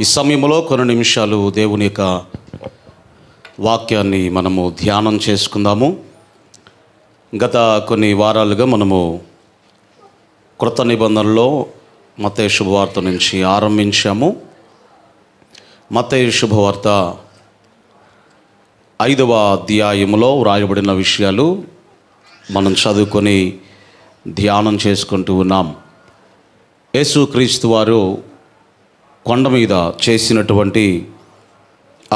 ఈ సమయంలో కొన్ని నిమిషాలు దేవుని యొక్క వాక్యాన్ని మనము ధ్యానం చేసుకుందాము. గత కొన్ని వారాలుగా మనము కృత నిబంధనలో మత్తయి శుభవార్త నుంచి ఆరంభించాము. మత్తయి శుభవార్త 5వ అధ్యాయములో వ్రాయబడిన విషయాలు మనం చదువుకొని ధ్యానం చేసుకుంటూ ఉన్నాం. యేసుక్రీస్తు వారు కొండ మీద చేసినటువంటి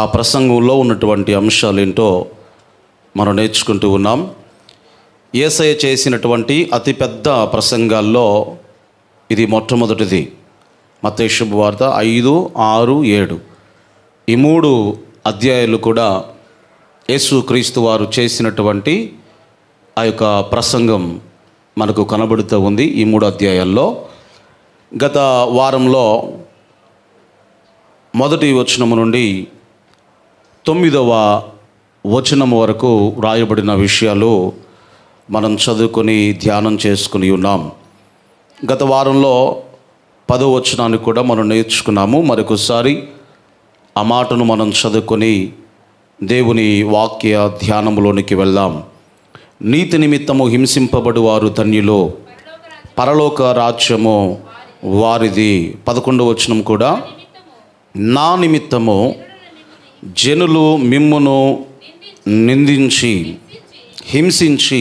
ఆ ప్రసంగంలో ఉన్నటువంటి అంశాలు ఏంటో మనం నేర్చుకుంటూ ఉన్నాం. యేసయ్య చేసినటువంటి అతిపెద్ద ప్రసంగాల్లో ఇది మొట్టమొదటిది. మత్తయి శుభవార్త 5, 6, 7 ఈ 3 అధ్యాయాలు కూడా యేసుక్రీస్తు వారు చేసినటువంటి ఆ యొక్క ప్రసంగం మనకు కనబడుతూ ఉంది ఈ 3 అధ్యాయాల్లో. గత వారంలో 1వ వచనము నుండి 9వ వచనము వరకు వ్రాయబడిన విషయాలు మనం చదువుకొని ధ్యానం చేసుకుని ఉన్నాం. గత వారంలో 10వ వచనాన్ని కూడా మనం నేర్చుకున్నాము. మరొకసారి ఆ మాటను మనం చదువుకొని దేవుని వాక్య ధ్యానములోనికి వెళ్దాం. నీతి నిమిత్తము హింసింపబడు వారు ధన్యులు, పరలోక రాజ్యము వారిది. 11వ వచనం కూడా, నా నిమిత్తము జనులు మిమ్మును నిందించి హింసించి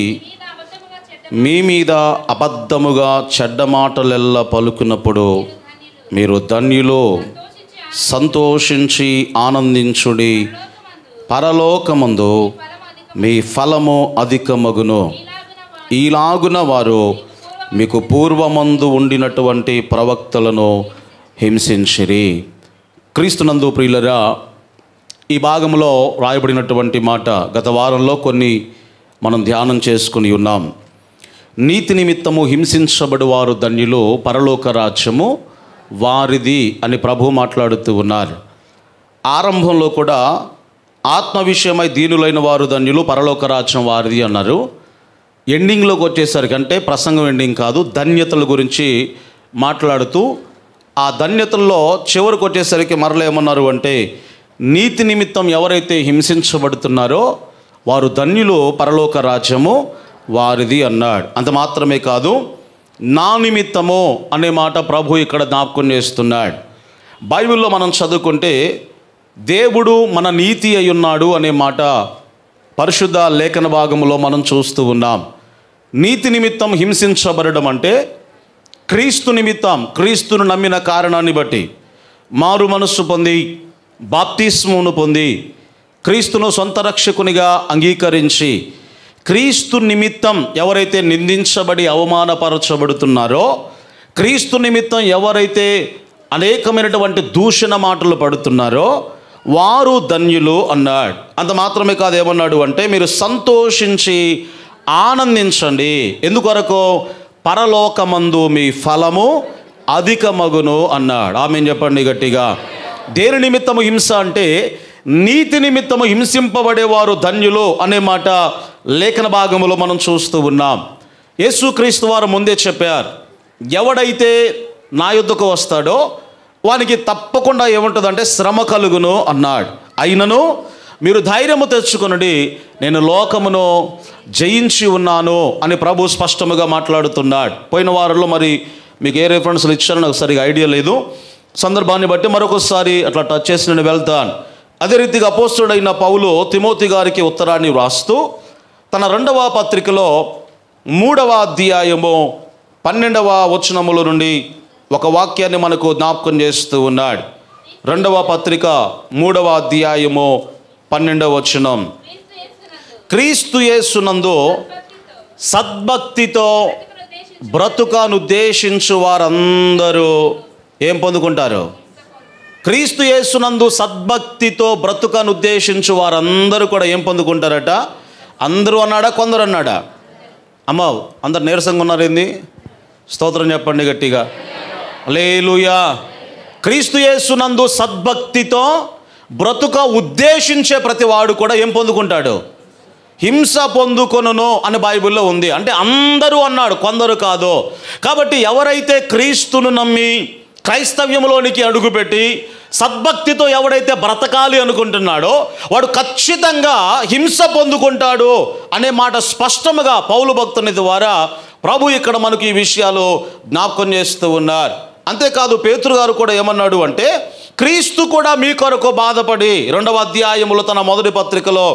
మీ మీద అబద్ధముగా చెడ్డ మాటలెల్లా పలుకున్నప్పుడు మీరు ధన్యులు, సంతోషించి ఆనందించుడి, పరలోకమందు మీ ఫలము అధికమగును. ఈలాగున వారు మీకు పూర్వమందు ఉండినటువంటి ప్రవక్తలను హింసించిరి. క్రీస్తునందు ప్రియులరా, ఈ భాగంలో రాయబడినటువంటి మాట గత వారంలో కొన్ని మనం ధ్యానం చేసుకుని ఉన్నాం. నీతి నిమిత్తము హింసించబడు వారు ధన్యులు, పరలోక రాజ్యము వారిది అని ప్రభు మాట్లాడుతూ ఉన్నారు. ఆరంభంలో కూడా ఆత్మ విషయమై దీనులైన వారు ధన్యులు, పరలోక రాజ్యం వారిది అన్నారు. ఎండింగ్లోకి వచ్చేసరికి, అంటే ప్రసంగం ఎండింగ్ కాదు, ధన్యతల గురించి మాట్లాడుతూ ఆ ధన్యతల్లో చివరికి వచ్చేసరికి మరల ఏమన్నారు అంటే, నీతి నిమిత్తం ఎవరైతే హింసించబడుతున్నారో వారు ధన్యులు, పరలోక రాజ్యము వారిది అన్నాడు. అంత మాత్రమే కాదు, నా నిమిత్తము అనే మాట ప్రభు ఇక్కడ జ్ఞాపకం చేస్తున్నాడు. బైబిల్లో మనం చదువుకుంటే దేవుడు మన నీతి అయి ఉన్నాడు అనే మాట పరిశుద్ధ లేఖన భాగంలో మనం చూస్తూ ఉన్నాం. నీతి నిమిత్తం హింసించబడడం అంటే క్రీస్తు నిమిత్తం, క్రీస్తును నమ్మిన కారణాన్ని బట్టి మారు మనస్సు పొంది బాప్తిస్మమును పొంది క్రీస్తును సొంత రక్షకునిగా అంగీకరించి క్రీస్తు నిమిత్తం ఎవరైతే నిందించబడి అవమానపరచబడుతున్నారో, క్రీస్తు నిమిత్తం ఎవరైతే అనేకమైనటువంటి దూషణ మాటలు పడుతున్నారో వారు ధన్యులు అన్నాడు. అంత మాత్రమే కాదు, ఏమన్నాడు అంటే మీరు సంతోషించి ఆనందించండి. ఎందుకొరకు? పరలోకమందు మీ ఫలము అధికమగును అన్నాడు. ఆమేన్ చెప్పండి గట్టిగా. దేని నిమిత్తము హింస అంటే నీతి నిమిత్తము హింసింపబడేవారు ధన్యులు అనే మాట లేఖన భాగంలో మనం చూస్తూ ఉన్నాం. యేసుక్రీస్తు వారు ముందే చెప్పారు, ఎవడైతే నా యొద్దకు వస్తాడో వానికి తప్పకుండా ఏముంటుందంటే శ్రమ కలుగును అన్నాడు. అయినను మీరు ధైర్యము తెచ్చుకొనుడి, నేను లోకమును జయించి ఉన్నాను అని ప్రభు స్పష్టముగా మాట్లాడుతున్నాడు. పోయిన వారంలో మరి మీకు ఏ రెఫరెన్స్లు ఇచ్చారో నాకు సరిగా ఐడియా లేదు. సందర్భాన్ని బట్టి మరొకసారి అట్లా టచ్ చేసి నేను వెళ్తాను. అదే రీతిగా అపోస్తలుడైన పౌలు తిమోతి గారికి ఉత్తరాన్ని వ్రాస్తూ తన 2వ పత్రికలో 3వ అధ్యాయము 12వ వచనముల నుండి ఒక వాక్యాన్ని మనకు జ్ఞాపకం చేస్తూ ఉన్నాడు. 2వ పత్రిక 3వ అధ్యాయము 12వ వచనం, క్రీస్తు యేసునందు సద్భక్తితో బ్రతుకనుద్దేశించు వారందరూ ఏం పొందుకుంటారు? క్రీస్తు యేసునందు సద్భక్తితో బ్రతుకనుద్దేశించు వారందరూ కూడా ఏం పొందుకుంటారట? అందరూ అన్నాడా, కొందరు అన్నాడా? అమ్మ అందరు నీరసంగా ఉన్నారేంది? స్తోత్రం చెప్పండి గట్టిగా. హల్లెలూయా. క్రీస్తు యేసునందు సద్భక్తితో బ్రతుక ఉద్దేశించే ప్రతి వాడు కూడా ఏం పొందుకుంటాడు? హింస పొందుకొనును అని బైబిల్లో ఉంది. అంటే అందరూ అన్నాడు, కొందరు కాదు. కాబట్టి ఎవరైతే క్రీస్తును నమ్మి క్రైస్తవ్యంలోనికి అడుగుపెట్టి సద్భక్తితో ఎవడైతే బ్రతకాలి అనుకుంటున్నాడో వాడు ఖచ్చితంగా హింస పొందుకుంటాడు అనే మాట స్పష్టముగా పౌలు భక్తుని ద్వారా ప్రభు ఇక్కడ మనకు ఈ విషయాలు జ్ఞాపకం చేస్తూ ఉన్నారు. అంతేకాదు పేతురు గారు కూడా ఏమన్నాడు అంటే, క్రీస్తు కూడా మీ కొరకు బాధపడి 2వ అధ్యాయములో తన మొదటి పత్రికలో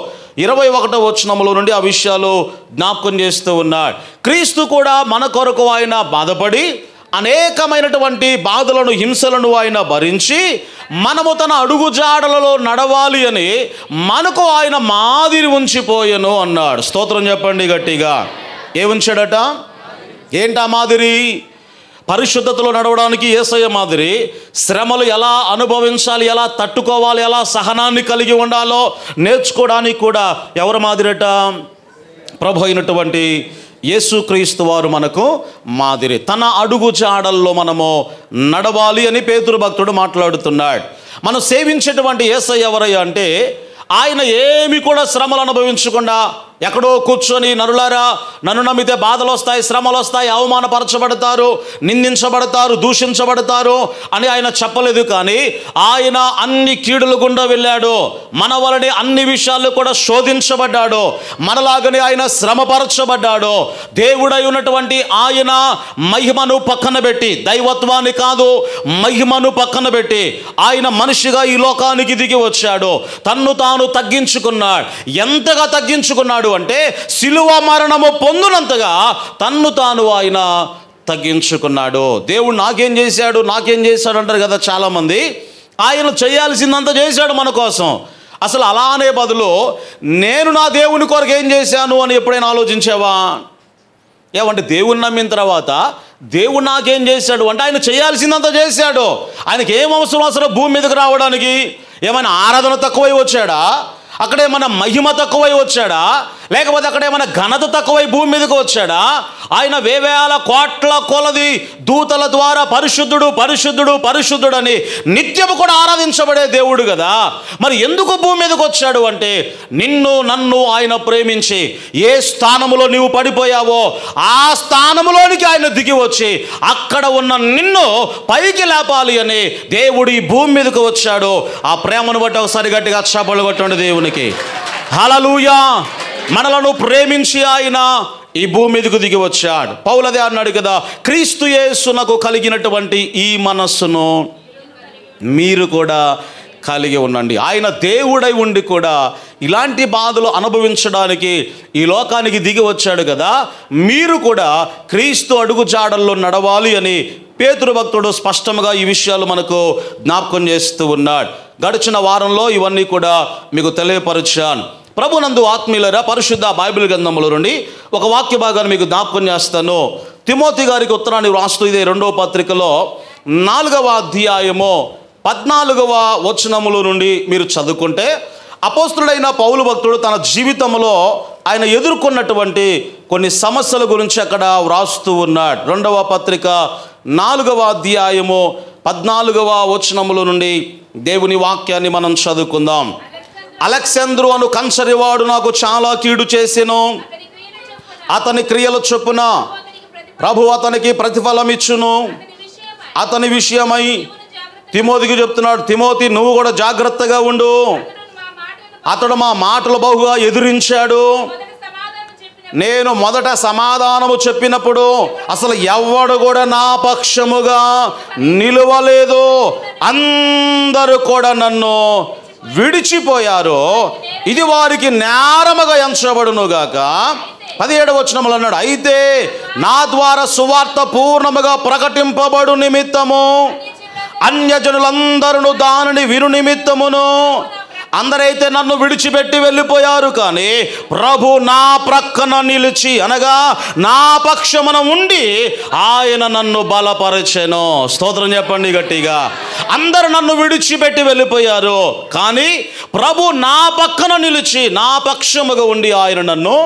21వ వచనములో నుండి ఆ విషయాలు జ్ఞాపకం చేస్తూ ఉన్నాడు. క్రీస్తు కూడా మన కొరకు ఆయన బాధపడి అనేకమైనటువంటి బాధలను హింసలను ఆయన భరించి మనము తన అడుగుజాడలలో నడవాలి అని మనకు ఆయన మాదిరి ఉంచిపోయెను అన్నాడు. స్తోత్రం చెప్పండి గట్టిగా. ఏ ఉంచాడట? ఏంటా మాదిరి? పరిశుద్ధతలో నడవడానికి యేసయ్య మాదిరి. శ్రమలు ఎలా అనుభవించాలి, ఎలా తట్టుకోవాలి, ఎలా సహనాన్ని కలిగి ఉండాలో నేర్చుకోవడానికి కూడా ఎవరి మాదిరట? ప్రభు అయినటువంటి యేసుక్రీస్తు వారు మనకు మాదిరి. తన అడుగు జాడల్లో మనము నడవాలి అని పేతురు భక్తుడు మాట్లాడుతున్నాడు. మనం సేవించేటువంటి యేసయ్య ఎవరయ్యా అంటే, ఆయన ఏమి కూడా శ్రమలు అనుభవించకుండా ఎక్కడో కూర్చొని, నరులారా నన్ను నమ్మితే బాధలు వస్తాయి, శ్రమలు వస్తాయి, అవమానపరచబడతారు, నిందించబడతారు, దూషించబడతారు అని ఆయన చెప్పలేదు. కానీ ఆయన అన్ని కీడుల గుండా వెళ్ళాడు. మన వలనే అన్ని విషయాల్లో కూడా శోధించబడ్డాడు. మనలాగనే ఆయన శ్రమపరచబడ్డాడు. దేవుడై ఉన్నటువంటి ఆయన మహిమను పక్కన పెట్టి, దైవత్వాన్ని కాదు మహిమను పక్కన పెట్టి ఆయన మనిషిగా ఈ లోకానికి దిగి వచ్చాడు. తన్ను తాను తగ్గించుకున్నాడు. ఎంతగా తగ్గించుకున్నాడు అంటే శిలువ మరణము పొందునంతగా తన్ను తాను ఆయన తగ్గించుకున్నాడు. దేవుడు నాకేం చేశాడు అంటారు కదా చాలామంది. ఆయన చేయాల్సిందంతా చేశాడు మన కోసం. అసలు అలానే బదులు నేను నా దేవుని కొరకు ఏం చేశాను అని ఎప్పుడైనా ఆలోచించావా? ఏమంటే దేవుని నమ్మిన తర్వాత దేవుడు నాకేం చేశాడు అంటే ఆయన చేయాల్సిందంతా చేశాడు. ఆయనకి ఏం అవసరం భూమి మీదకి రావడానికి? ఏమైనా ఆరాధన తక్కువై వచ్చాడా? అక్కడేమైనా మహిమ తక్కువై వచ్చాడా? లేకపోతే అక్కడేమైనా ఘనత తక్కువై భూమి మీదకి వచ్చాడా? ఆయన వేవేల కోట్ల కొలది దూతల ద్వారా పరిశుద్ధుడు పరిశుద్ధుడు పరిశుద్ధుడు అని నిత్యము కూడా ఆరాధించబడే దేవుడు కదా. మరి ఎందుకు భూమి మీదకి వచ్చాడు అంటే, నిన్ను నన్ను ఆయన ప్రేమించి ఏ స్థానములో నీవు పడిపోయావో ఆ స్థానములోనికి ఆయన దిగి వచ్చి అక్కడ ఉన్న నిన్ను పైకి లేపాలి అని దేవుడు ఈ భూమి మీదకి వచ్చాడు. ఆ ప్రేమను బట్టి ఒకసారి గట్టిగా చప్పట్లు కొట్టండి దేవునికి. హల్లెలూయా. మనలను ప్రేమించి ఆయన ఈ భూమి మీదకు దిగి వచ్చాడు. పౌలదే అన్నాడు కదా, క్రీస్తు యేసునకు కలిగినటువంటి ఈ మనస్సును మీరు కూడా కలిగి ఉండండి. ఆయన దేవుడై ఉండి కూడా ఇలాంటి బాధలు అనుభవించడానికి ఈ లోకానికి దిగి వచ్చాడు కదా. మీరు కూడా క్రీస్తు అడుగు జాడల్లో నడవాలి అని పేతురు భక్తుడు స్పష్టంగా ఈ విషయాలు మనకు జ్ఞాపకం చేస్తూ ఉన్నాడు. గడిచిన వారంలో ఇవన్నీ కూడా మీకు తెలియపరిచాను. ప్రభునందు ఆత్మీయులారా, పరిశుద్ధ బైబిల్ గ్రంథంలో నుండి ఒక వాక్య భాగాన్ని మీకు జ్ఞాపకం చేస్తాను. తిమోతి గారికి ఉత్తరాన్ని రాస్తూ ఇదే 2వ పత్రికలో 4వ అధ్యాయము 14వ వచనముల నుండి మీరు చదువుకుంటే, అపోస్తుడైన పౌలు భక్తుడు తన జీవితంలో ఆయన ఎదుర్కొన్నటువంటి కొన్ని సమస్యల గురించి అక్కడ వ్రాస్తూ ఉన్నాడు. 2వ పత్రిక 4వ అధ్యాయము 14వ వచనముల నుండి దేవుని వాక్యాన్ని మనం చదువుకుందాం. అలెగ్జాంద్రు అను కంచరివాడు నాకు చాలా కీడు చేసెను. అతని క్రియల చొప్పున ప్రభు అతనికి ప్రతిఫలం ఇచ్చును. అతని విషయమై తిమోతికి చెప్తున్నాడు, తిమోతి నువ్వు కూడా జాగ్రత్తగా ఉండు. అతడు మా మాటలు బహుగా ఎదిరించాడు. నేను మొదట సమాధానము చెప్పినప్పుడు అసలు ఎవడు కూడా నా పక్షముగా నిలువలేదు. అందరూ కూడా నన్ను విడిచిపోయారు. ఇది వారికి నేరముగా ఎంచబడునుగాక. 17వ వచనములో అన్నాడు, అయితే నా ద్వారా సువార్త పూర్ణముగా ప్రకటింపబడు నిమిత్తము అన్యజనులందరూ దానిని విను నిమిత్తమును. అందరైతే నన్ను విడిచిపెట్టి వెళ్ళిపోయారు, కానీ ప్రభు నా ప్రక్కన నిలిచి అనగా నా పక్షమున ఉండి ఆయన నన్ను బలపరచెను. స్తోత్రం చెప్పండి గట్టిగా. అందరూ నన్ను విడిచిపెట్టి వెళ్ళిపోయారు, కానీ ప్రభు నా పక్కన నిలిచి నా పక్షముగా ఉండి ఆయన నన్ను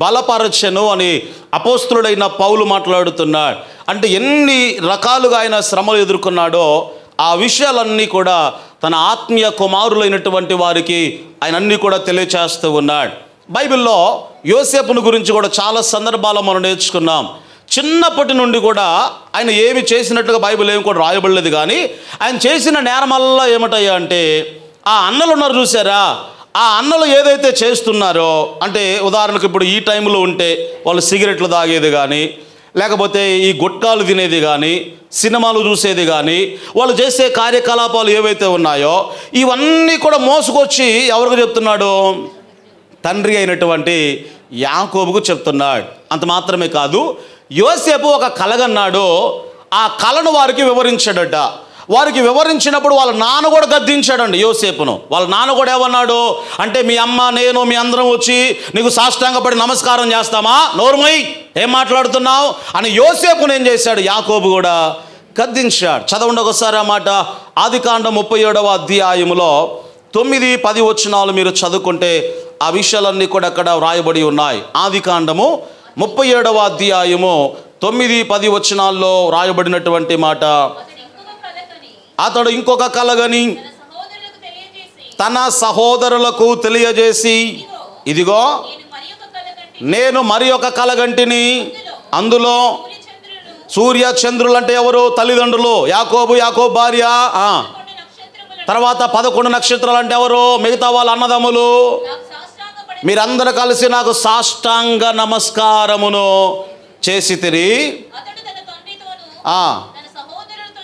బలపరచెను అని అపోస్తులుడైన పౌలు మాట్లాడుతున్నాడు. అంటే ఎన్ని రకాలుగా ఆయన శ్రమలు ఎదుర్కొన్నాడో ఆ విషయాలన్నీ కూడా తన ఆత్మీయ కుమారులైనటువంటి వారికి ఆయన అన్నీ కూడా తెలియచేస్తూ ఉన్నాడు. బైబిల్లో యోసేపును గురించి కూడా చాలా సందర్భాలు మనం నేర్చుకున్నాం. చిన్నప్పటి నుండి కూడా ఆయన ఏమి చేసినట్లుగా బైబిల్ ఏమి కూడా రాయబడలేదు. కానీ ఆయన చేసిన నేరమల్లా ఏమిటయ్యా అంటే, ఆ అన్నలు ఉన్నారు చూసారా, ఆ అన్నలు ఏదైతే చేస్తున్నారో, అంటే ఉదాహరణకు ఇప్పుడు ఈ టైంలో ఉంటే వాళ్ళు సిగరెట్లు తాగేది కానీ, లేకపోతే ఈ గుట్కాలు తినేది కానీ, సినిమాలు చూసేది కానీ, వాళ్ళు చేసే కార్యకలాపాలు ఏవైతే ఉన్నాయో ఇవన్నీ కూడా మోసుకొచ్చి ఎవరికి చెప్తున్నాడు? తండ్రి అయినటువంటి యాకోబుకు చెప్తున్నాడు. అంత మాత్రమే కాదు, యోసేపు ఒక కలగన్నాడు. ఆ కళను వారికి వివరించాడట. వారికి వివరించినప్పుడు వాళ్ళ నాన్న కూడా గద్దించాడండి యోసేపును. వాళ్ళ నాన్న కూడా ఏమన్నాడు అంటే, మీ అమ్మ నేను మీ అందరం వచ్చి నీకు సాష్టాంగపడి నమస్కారం చేస్తామా, నోరుమై ఏం మాట్లాడుతున్నావు అని యోసేపును ఏం చేశాడు? యాకోబు కూడా గద్దించాడు. చదవండి ఒకసారి ఆ మాట. ఆదికాండం 37వ అధ్యాయములో 9-10 వచనాలు మీరు చదువుకుంటే ఆ విషయాలన్నీ కూడా అక్కడ వ్రాయబడి ఉన్నాయి. ఆదికాండము 37వ అధ్యాయము 9-10 వచనాల్లో వ్రాయబడినటువంటి మాట, అతడు ఇంకొక కలగని తన సహోదరులకు తెలియజేసి, ఇదిగో నేను మరి ఒక కలగంటిని, అందులో సూర్య చంద్రులు అంటే ఎవరు? తల్లిదండ్రులు, యాకోబు భార్య. తర్వాత 11 నక్షత్రాలు అంటే ఎవరు? మిగతా వాళ్ళ అన్నదమ్ములు. మీరందరూ కలిసి నాకు సాష్టాంగ నమస్కారమును చేసి తిరిగి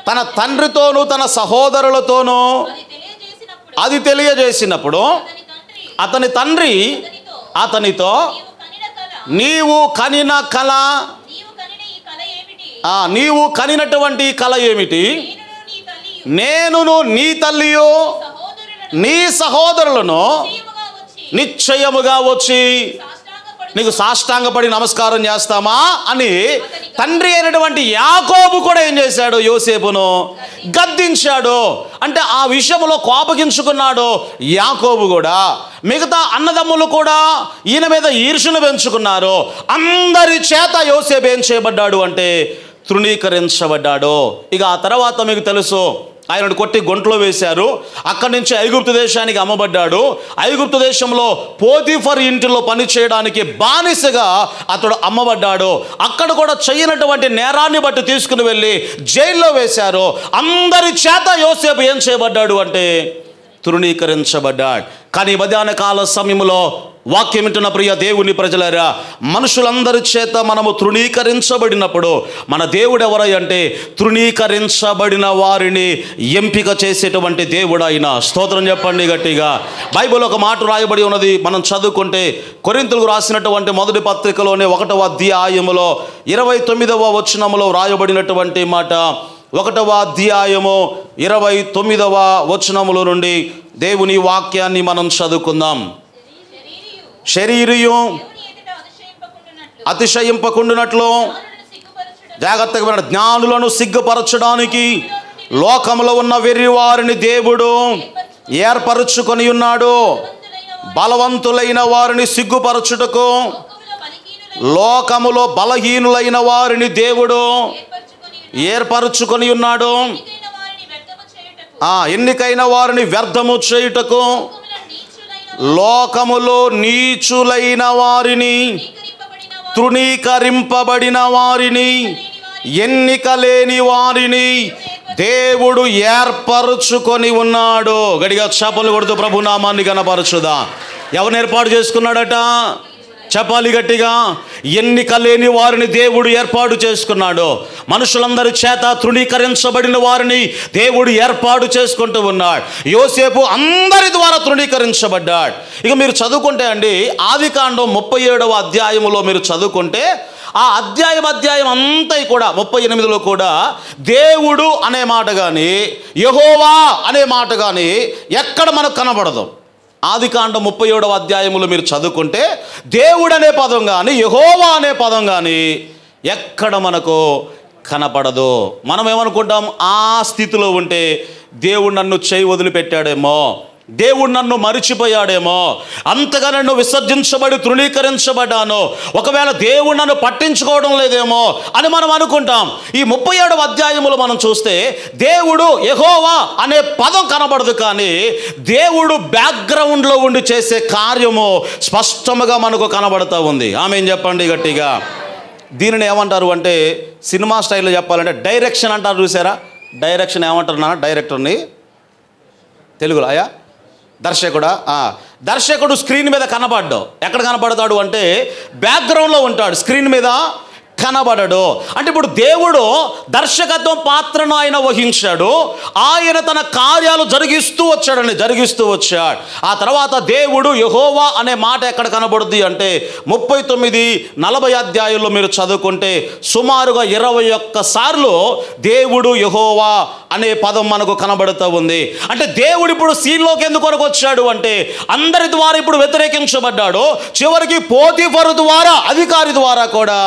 తన తండ్రితోనూ తన సహోదరులతోనూ అది తెలియజేసినప్పుడు అతని తండ్రి అతనితో, నీవు కనిన కళ, నీవు కనినటువంటి కళ ఏమిటి? నేనును నీ తల్లియు నీ సహోదరులను నిశ్చయముగా వచ్చి నీకు సాష్టాంగపడి నమస్కారం చేస్తామా అని తండ్రి అయినటువంటి యాకోబు కూడా ఏం చేశాడు? యోసేపును గద్దించాడు. అంటే ఆ విషయంలో కోపగించుకున్నాడు యాకోబు కూడా. మిగతా అన్నదమ్ములు కూడా ఈయన మీద ఈర్ష్యను పెంచుకున్నారు. అందరి చేత యోసేపు ఏం చేయబడ్డాడు అంటే తృణీకరించబడ్డాడు. ఇక ఆ తర్వాత మీకు తెలుసు, ఆయనను కొట్టి గొంట్లో వేశారు. అక్కడి నుంచి ఐగుప్తు దేశానికి అమ్మబడ్డాడు. ఐగుప్తు దేశంలో పోతీఫర్ ఇంటిలో పని చేయడానికి బానిసగా అతడు అమ్మబడ్డాడు. అక్కడ కూడా చేయనటువంటి నేరాన్ని బట్టి తీసుకుని వెళ్ళి జైల్లో వేశారు. అందరి చేత యోసేపు ఏం చేయబడ్డాడు అంటే తృణీకరించబడ్డాడు. కానీ మధ్యాహ్న కాల సమయంలో వాక్యం వింటున్న ప్రియ దేవుని ప్రజలారా, మనుషులందరి చేత మనము తృణీకరించబడినప్పుడు మన దేవుడు ఎవరై అంటే తృణీకరించబడిన వారిని ఎంపిక చేసేటువంటి దేవుడు ఆయన. స్తోత్రం చెప్పండి గట్టిగా. బైబిల్ ఒక మాట రాయబడి ఉన్నది, మనం చదువుకుంటే కొరింథీయులకు రాసినటువంటి మొదటి పత్రికలోనే 1వ అధ్యాయములో 29వ వచనములో రాయబడినటువంటి మాట. 1వ అధ్యాయము 29వ వచనముల నుండి దేవుని వాక్యాన్ని మనం చదువుకుందాం. శరీరియు అతిశయింపకుండునట్లు, జాగ్రత్తగా వినండి, జ్ఞానులను సిగ్గుపరచడానికి లోకములో ఉన్న వెర్రి వారిని దేవుడు ఏర్పరచుకొని ఉన్నాడు. బలవంతులైన వారిని సిగ్గుపరచుటకు లోకములో బలహీనులైన వారిని దేవుడు ఏర్పరచుకొని ఉన్నాడు. ఎన్నికైన వారిని వ్యర్థము చేయుటకు లోకములో నీచులైన వారిని, తృణీకరింపబడిన వారిని, ఎన్నిక లేని వారిని దేవుడు ఏర్పరచుకొని ఉన్నాడు. గడిగా చప్పలు కొడుతూ ప్రభు నామాన్ని కనపరచుదా. ఎవరిని ఏర్పాటు చేసుకున్నాడట? చెప్పాలి గట్టిగా. ఎన్నిక లేని వారిని దేవుడు ఏర్పాటు చేసుకున్నాడు. మనుషులందరి చేత తృణీకరించబడిన వారిని దేవుడు ఏర్పాటు చేసుకుంటూ ఉన్నాడు. యోసేపు అందరి ద్వారా తృణీకరించబడ్డాడు. ఇక మీరు చదువుకుంటే అండి, ఆదికాండం 37వ అధ్యాయములో మీరు చదువుకుంటే ఆ అధ్యాయం అంతా కూడా 38లో కూడా దేవుడు అనే మాట కానీ యెహోవా అనే మాట కానీ ఎక్కడ మనకు కనబడదు. ఆదికాండం 37వ అధ్యాయములో మీరు చదువుకుంటే దేవుడు అనే పదం కానీ యెహోవా అనే పదం కానీ ఎక్కడ మనకు కనపడదు. మనం ఏమనుకుంటాం? ఆ స్థితిలో ఉంటే దేవుడు నన్ను చేయి వదిలిపెట్టాడేమో, దేవుడు నన్ను మరిచిపోయాడేమో, అంతగా నన్ను విసర్జించబడి తృణీకరించబడ్డాను, ఒకవేళ దేవుడు నన్ను పట్టించుకోవడం లేదేమో అని మనం అనుకుంటాం. ఈ 37వ అధ్యాయములో మనం చూస్తే దేవుడు యెహోవా అనే పదం కనబడదు, కానీ దేవుడు బ్యాక్గ్రౌండ్లో ఉండి చేసే కార్యము స్పష్టంగా మనకు కనబడుతూ ఉంది. ఆమేన్ చెప్పండి గట్టిగా. దీనిని ఏమంటారు అంటే సినిమా స్టైల్లో చెప్పాలంటే డైరెక్షన్ అంటారు. చూసారా? డైరెక్షన్ ఏమంటారు నాన్న? డైరెక్టర్ని తెలుగులో అయ్యా దర్శకుడా? దర్శకుడు స్క్రీన్ మీద కనబడ్డాడు. ఎక్కడ కనబడతాడు అంటే బ్యాక్గ్రౌండ్లో ఉంటాడు, స్క్రీన్ మీద కనబడడు. అంటే ఇప్పుడు దేవుడు దర్శకత్వం పాత్రను ఆయన వహించాడు. ఆయన తన కార్యాలు జరిగిస్తూ వచ్చాడు. ఆ తర్వాత దేవుడు యెహోవా అనే మాట ఎక్కడ కనబడుద్ది అంటే 39-40 అధ్యాయుల్లో మీరు చదువుకుంటే సుమారుగా 21 సార్లు దేవుడు యెహోవా అనే పదం మనకు కనబడుతూ ఉంది. అంటే దేవుడు ఇప్పుడు సీన్లోకి ఎందుకు వచ్చాడు అంటే అందరి ద్వారా ఇప్పుడు వ్యతిరేకించబడ్డాడు. చివరికి పోతీఫరు ద్వారా, అధికారి ద్వారా కూడా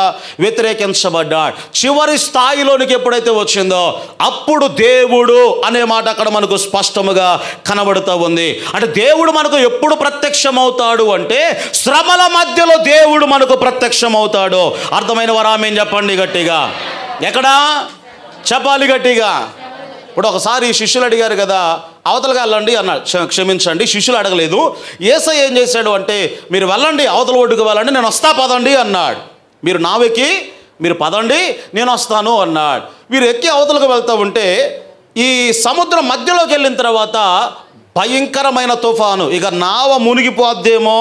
వ్యతిరేకించబడ్డాడు. చివరి స్థాయిలోనికి ఎప్పుడైతే వచ్చిందో అప్పుడు దేవుడు అనే మాట అక్కడ మనకు స్పష్టముగా కనబడుతూ ఉంది. అంటే దేవుడు మనకు ఎప్పుడు ప్రత్యక్షమవుతాడు అంటే శ్రమల మధ్యలో దేవుడు మనకు ప్రత్యక్షమవుతాడు. అర్థమైన వారు ఆమేన్ చెప్పండి గట్టిగా. ఎక్కడా చెప్పాలి గట్టిగా. ఇప్పుడు ఒకసారి శిష్యులు అడిగారు కదా, అవతలకి వెళ్ళండి అన్నాడు. క్షమించండి, శిష్యులు అడగలేదు. యేసయ్య ఏం చేశాడు అంటే మీరు వెళ్ళండి, అవతల ఒడ్డుకు వెళ్ళండి, నేను వస్తా పదండి అన్నాడు. మీరు నావెక్కి మీరు పదండి, నేను వస్తాను అన్నాడు. వీరు ఎక్కి అవతలకు వెళ్తూ ఉంటే ఈ సముద్రం మధ్యలోకి వెళ్ళిన తర్వాత భయంకరమైన తుఫాను, ఇక నావ మునిగిపోద్దేమో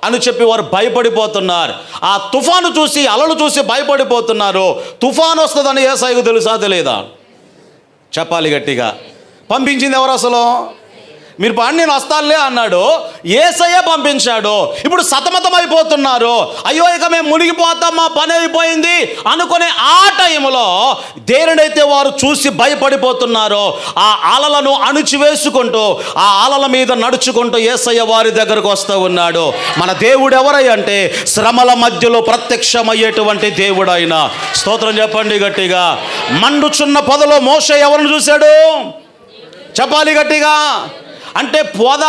అని చెప్పి వారు భయపడిపోతున్నారు. ఆ తుఫాను చూసి, అలలు చూసి భయపడిపోతున్నారు. తుఫాను వస్తుందని యేసయ్యకు తెలుసా తెలియదా? చెప్పాలి గట్టిగా. పంపించింది ఎవరు అసలు? మీరు పని నేను వస్తానులే అన్నాడు, యేసయ్య పంపించాడు. ఇప్పుడు సతమతం అయిపోతున్నారు. అయ్యో ఇక మేము మునిగిపోతాం, మా పని అయిపోయింది అనుకునే ఆ టైంలో దేనినైతే వారు చూసి భయపడిపోతున్నారో ఆ అలలను అణిచివేసుకుంటూ ఆ అలల మీద నడుచుకుంటూ యేసయ్య వారి దగ్గరకు వస్తూ ఉన్నాడు. మన దేవుడు ఎవరై అంటే శ్రమల మధ్యలో ప్రత్యక్షమయ్యేటువంటి దేవుడు ఆయన. స్తోత్రం చెప్పండి గట్టిగా. మండుచున్న పొదలో మోషే ఎవరిని చూశాడు? చెప్పాలి గట్టిగా. అంటే పొద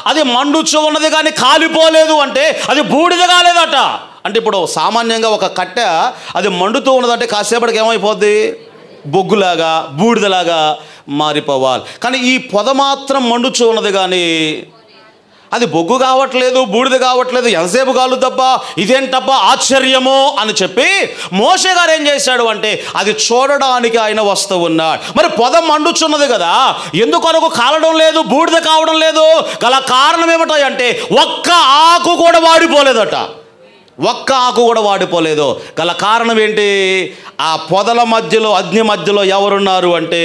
అది మండుచు ఉన్నది కానీ కాలిపోలేదు, అంటే అది బూడిద కాలేదట. అంటే ఇప్పుడు సామాన్యంగా ఒక కట్టె అది మండుతూ ఉన్నదంటే కాసేపటికి ఏమైపోద్ది? బొగ్గులాగా, బూడిదలాగా మారిపోవాలి. కానీ ఈ పొద మాత్రం మండుచు ఉన్నది కానీ అది బొగ్గు కావట్లేదు, బూడిద కావట్లేదు, ఎంతసేపు కాలు తప్ప, ఇదేంటప్ప ఆశ్చర్యమో అని చెప్పి మోషే గారు ఏం చేశాడు అంటే అది చూడడానికి ఆయన వస్తూ ఉన్నాడు. మరి పొద మండుచున్నది కదా, ఎందుకొరకు కాలడం లేదు, బూడిద కావడం లేదు? గల కారణం ఏమిటంటే ఒక్క ఆకు కూడా వాడిపోలేదట. ఒక్క ఆకు కూడా వాడిపోలేదు. గల కారణం ఏంటి? ఆ పొదల మధ్యలో, అగ్ని మధ్యలో ఎవరున్నారు అంటే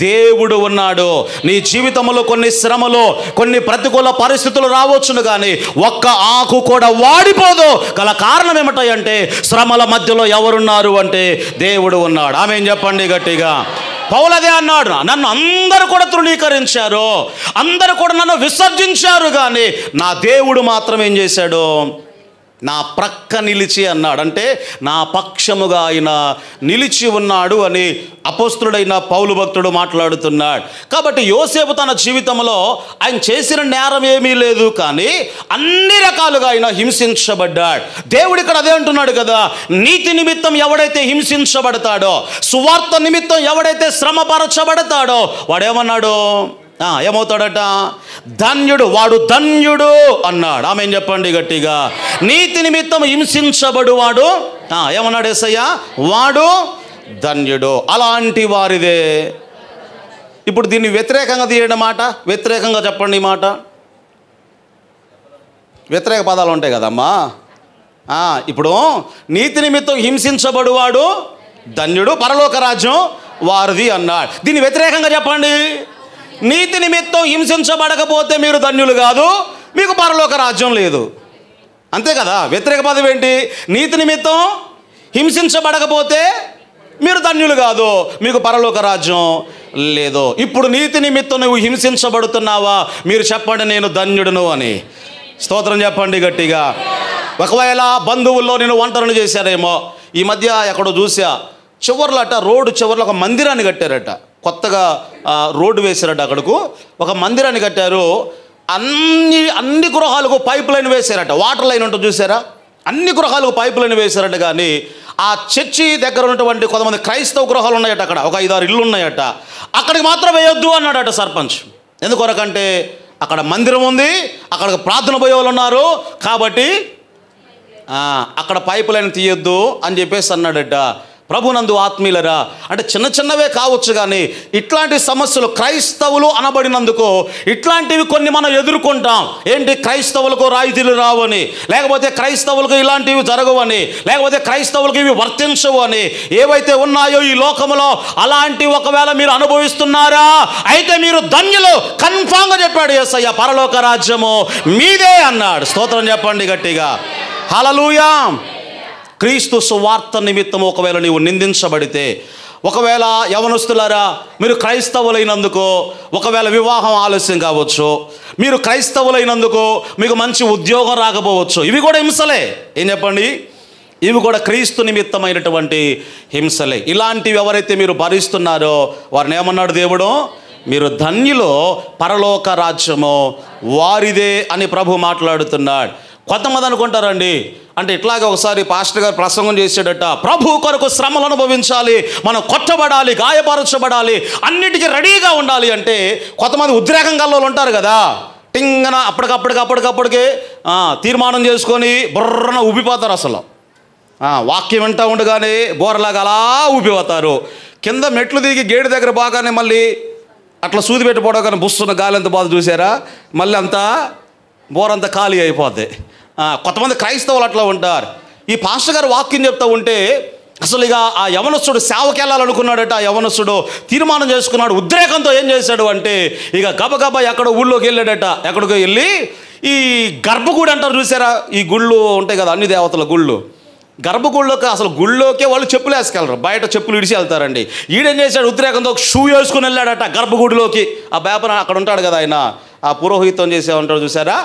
దేవుడు ఉన్నాడు. నీ జీవితంలో కొన్ని శ్రమలు, కొన్ని ప్రతికూల పరిస్థితులు రావచ్చును కానీ ఒక్క ఆకు కూడా వాడిపోదు. గల కారణం ఏమిటంటే శ్రమల మధ్యలో ఎవరున్నారు అంటే దేవుడు ఉన్నాడు. ఆమేన్ చెప్పండి గట్టిగా. పౌలు అదే అన్నాడు, నన్ను అందరూ కూడా తృణీకరించారు, అందరూ కూడా నన్ను విసర్జించారు, కానీ నా దేవుడు మాత్రం ఏం చేశాడు? నా ప్రక్క నిలిచి అన్నాడు. అంటే నా పక్షముగా ఆయన నిలిచి ఉన్నాడు అని అపోస్తలుడైన పౌలు భక్తుడు మాట్లాడుతున్నాడు. కాబట్టి యోసేపు తన జీవితంలో ఆయన చేసిన నేరం ఏమీ లేదు, కానీ అన్ని రకాలుగా ఆయన హింసించబడ్డాడు. దేవుడు ఇక్కడ అదే అంటున్నాడు కదా, నీతి నిమిత్తం ఎవడైతే హింసించబడతాడో, సువార్త నిమిత్తం ఎవడైతే శ్రమపరచబడతాడో వాడేమన్నాడు? ఏమవుతాడట? ధన్యుడు, వాడు ధన్యుడు అన్నాడు. ఆమేన్ చెప్పండి గట్టిగా. నీతి నిమిత్తం హింసించబడు వాడు ఏమన్నాడు యేసయ్య? వాడు ధన్యుడు. అలాంటి వారిదే. ఇప్పుడు దీన్ని వ్యతిరేకంగా తీయడం మాట, వ్యతిరేకంగా చెప్పండి ఈ మాట. వ్యతిరేక పదాలు ఉంటాయి కదమ్మా. ఇప్పుడు నీతి నిమిత్తం హింసించబడువాడు ధన్యుడు, పరలోక రాజ్యం వారిది అన్నాడు. దీన్ని వ్యతిరేకంగా చెప్పండి. నీతి నిమిత్తం హింసించబడకపోతే మీరు ధన్యులు కాదు, మీకు పరలోక రాజ్యం లేదు. అంతే కదా. వ్యతిరేక పదం ఏంటి? నీతి నిమిత్తం హింసించబడకపోతే మీరు ధన్యులు కాదు, మీకు పరలోక రాజ్యం లేదు. ఇప్పుడు నీతి నిమిత్తం నువ్వు హింసించబడుతున్నావా? మీరు చెప్పండి నేను ధన్యుడును అని. స్తోత్రం చెప్పండి గట్టిగా. ఒకవేళ బంధువుల్లో నేను ఒంటరిని చేశారేమో. ఈ మధ్య ఎక్కడో చూసా, చివర్లో అట, రోడ్డు చివర్లో ఒక మందిరాన్ని కట్టారట. కొత్తగా రోడ్డు వేశారట. అక్కడకు ఒక మందిరాన్ని కట్టారు. అన్ని గృహాలకు పైప్ లైన్ వేశారట. వాటర్ లైన్ ఉంటుంది చూసారా? అన్ని గృహాలకు పైప్ లైన్ వేశారట. కానీ ఆ చర్చి దగ్గర ఉన్నటువంటి కొంతమంది క్రైస్తవ గృహాలు ఉన్నాయట, అక్కడ ఒక 5-6 ఇళ్ళు ఉన్నాయట, అక్కడికి మాత్రం వేయొద్దు అన్నాడట సర్పంచ్. ఎందుకొరకంటే అక్కడ మందిరం ఉంది, అక్కడికి ప్రార్థన పోయే వాళ్ళు ఉన్నారు, కాబట్టి అక్కడ పైపు లైన్ తీయొద్దు అని చెప్పేసి అన్నాడట. ప్రభునందు ఆత్మీయులరా, అంటే చిన్న చిన్నవే కావచ్చు, కానీ ఇట్లాంటి సమస్యలు క్రైస్తవులు అనబడినందుకు ఇట్లాంటివి కొన్ని మనం ఎదుర్కొంటాం. ఏంటి, క్రైస్తవులకు రాయితీలు రావని, లేకపోతే క్రైస్తవులకు ఇలాంటివి జరగవని, లేకపోతే క్రైస్తవులకు ఇవి వర్తించవు అని ఏవైతే ఉన్నాయో ఈ లోకంలో, అలాంటి ఒకవేళ మీరు అనుభవిస్తున్నారా, అయితే మీరు ధన్యులు. కన్ఫామ్గా చెప్పాడు యేసయ్య, పరలోక రాజ్యము మీదే అన్నాడు. స్తోత్రం చెప్పండి గట్టిగా, హల్లెలూయా. క్రీస్తు సువార్త నిమిత్తం ఒకవేళ నీవు నిందించబడితే, ఒకవేళ యవనస్తులారా మీరు క్రైస్తవులైనందుకు ఒకవేళ వివాహం ఆలస్యం కావచ్చు, మీరు క్రైస్తవులైనందుకు మీకు మంచి ఉద్యోగం రాకపోవచ్చు, ఇవి కూడా హింసలే. ఏం చెప్పండి, ఇవి కూడా క్రీస్తు నిమిత్తమైనటువంటి హింసలే. ఇలాంటివి ఎవరైతే మీరు భరిస్తున్నారో వారిని ఏమన్నాడు దేవుడు, మీరు ధన్యులు, పరలోక రాజ్యము వారిదే అని ప్రభు మాట్లాడుతున్నాడు. కొంతమంది అనుకుంటారండి, అంటే ఇట్లాగే ఒకసారి పాస్టర్ గారు ప్రసంగం చేసాడట, ప్రభు కొరకు శ్రమలు అనుభవించాలి, మనం కొట్టబడాలి, గాయపరచబడాలి, అన్నిటికీ రెడీగా ఉండాలి అంటే కొంతమంది ఉద్రేకం గల్లోలు ఉంటారు కదా, టింగన అప్పటికప్పటికే తీర్మానం చేసుకొని బుర్రన ఊపిపోతారు. అసలు వాక్యం వింటూ ఉండగానే బోరలాగా అలా ఊపిపోతారు. కింద మెట్లు దిగి గేటు దగ్గర బాగానే మళ్ళీ అట్లా సూది పెట్టిపోవడం, కానీ బుస్తున్న గాలి ఎంత బాధ చూసారా, మళ్ళీ అంతా బోరంతా ఖాళీ అయిపోద్ది. కొంతమంది క్రైస్తవులు అట్లా ఉంటారు. ఈ పాస్టర్ గారు వాక్యం చెప్తూ ఉంటే అసలు ఇక ఆ యవనస్తుడు సేవకి వెళ్ళాలనుకున్నాడట. ఆ యవనస్తుడు తీర్మానం చేసుకున్నాడు. ఉద్రేకంతో ఏం చేశాడు అంటే ఇక గబగబా ఎక్కడో ఊళ్ళోకి వెళ్ళాడట. ఎక్కడికో వెళ్ళి ఈ గర్భగుడి అంటారు చూసారా, ఈ గుళ్ళు ఉంటాయి కదా అన్ని దేవతల గుళ్ళు, గర్భగుడిలోకి అసలు గుళ్ళోకే వాళ్ళు చెప్పులు వేసుకెళ్ళరు, బయట చెప్పులు ఇడిచి వెళ్తారండి. ఈడేం చేశాడు, ఉద్రేకంతో షూ వేసుకుని వెళ్ళాడట గర్భగుడిలోకి. ఆ బేపన అక్కడ ఉంటాడు కదా ఆయన, ఆ పురోహితం చేసే ఉంటాడు చూసారా,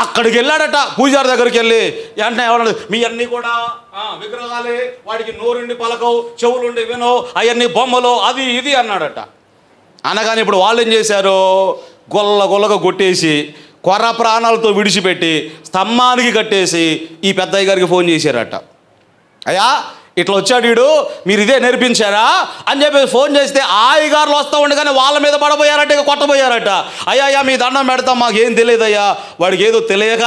అక్కడికి వెళ్ళాడట. పూజారి దగ్గరికి వెళ్ళి వెంటనే ఎవరన్నా, మీ అన్నీ కూడా విగ్రహాలే, వాడికి నోరుండి పలకవు, చెవులుండి వినవు, అవన్నీ బొమ్మలు, అది ఇది అన్నాడట. అనగానే ఇప్పుడు వాళ్ళు ఏం చేశారు, గొల్లగా కొట్టేసి కొర ప్రాణాలతో విడిచిపెట్టి స్తంభానికి కట్టేసి ఈ పెద్దయ్య గారికి ఫోన్ చేశారట. అయ్యా ఇట్లా వచ్చాడు వీడు, మీరు ఇదే నేర్పించారా అని చెప్పి ఫోన్ చేస్తే ఆయగారులు వస్తూ ఉండగానే వాళ్ళ మీద పడబోయారట, ఇక కొట్టబోయారట. అయ్యా మీ దండం పెడతాం, మాకేం తెలియదయ్యా, వాడికి ఏదో తెలియక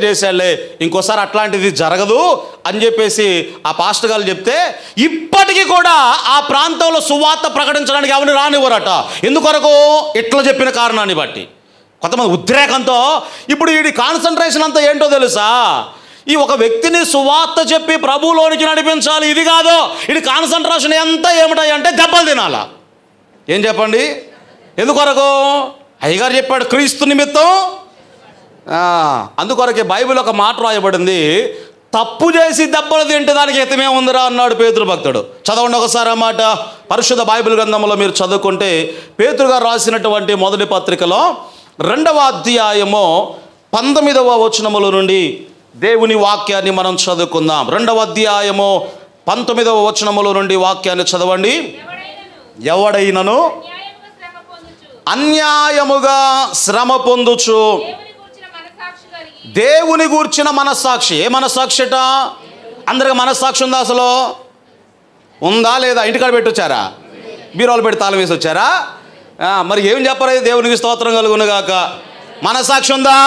చేశాడులే, ఇంకోసారి అట్లాంటిది జరగదు అని చెప్పేసి ఆ పాస్టర్ గారు చెప్తే, ఇప్పటికీ కూడా ఆ ప్రాంతంలో సువార్త ప్రకటించడానికి ఎవరిని రానివ్వరట. ఎందుకొరకు, ఇట్లా చెప్పిన కారణాన్ని బట్టి. కొంతమంది ఉద్రేకంతో, ఇప్పుడు వీడి కాన్సన్ట్రేషన్ అంతా ఏంటో తెలుసా, ఈ ఒక వ్యక్తిని సువార్త చెప్పి ప్రభువులోనికి నడిపించాలి, ఇది కాదు. ఇది కాన్సన్ట్రేషన్ ఎంత ఏమిటాయి అంటే దెబ్బలు తినాలా. ఏం చెప్పండి, ఎందుకొరకు, అయ్యగారు చెప్పాడు క్రీస్తు నిమిత్తం. అందుకొరకే బైబిల్ ఒక మాట రాయబడింది, తప్పు చేసి దెబ్బలు తింటే దానికి హితమే ఉందిరా అన్నాడు పేతురు భక్తుడు. చదవండి ఒకసారి ఆ మాట, పరిశుద్ధ బైబిల్ గ్రంథంలో మీరు చదువుకుంటే పేతురు గారు రాసినటువంటి మొదటి పత్రికలో 2వ అధ్యాయము 19వ వచనముల నుండి దేవుని వాక్యాన్ని మనం చదువుకుందాం. 2వ అధ్యాయము 19వ వచనముల నుండి వాక్యాన్ని చదవండి. ఎవడైనను అన్యాయముగా శ్రమ పొందుచు దేవుని గూర్చిన మనస్సాక్షి. ఏ మనస్సాక్షిట, అందరికి మనస్సాక్షి ఉందా, అసలు ఉందా లేదా, ఇంటికాడ పెట్టొచ్చారా, బీరోలు పెట్టి తాళం వేసి వచ్చారా, మరి ఏం చెప్పరు, దేవునికి స్తోత్రం కలుగును గాక. మనస్సాక్షి ఉందా,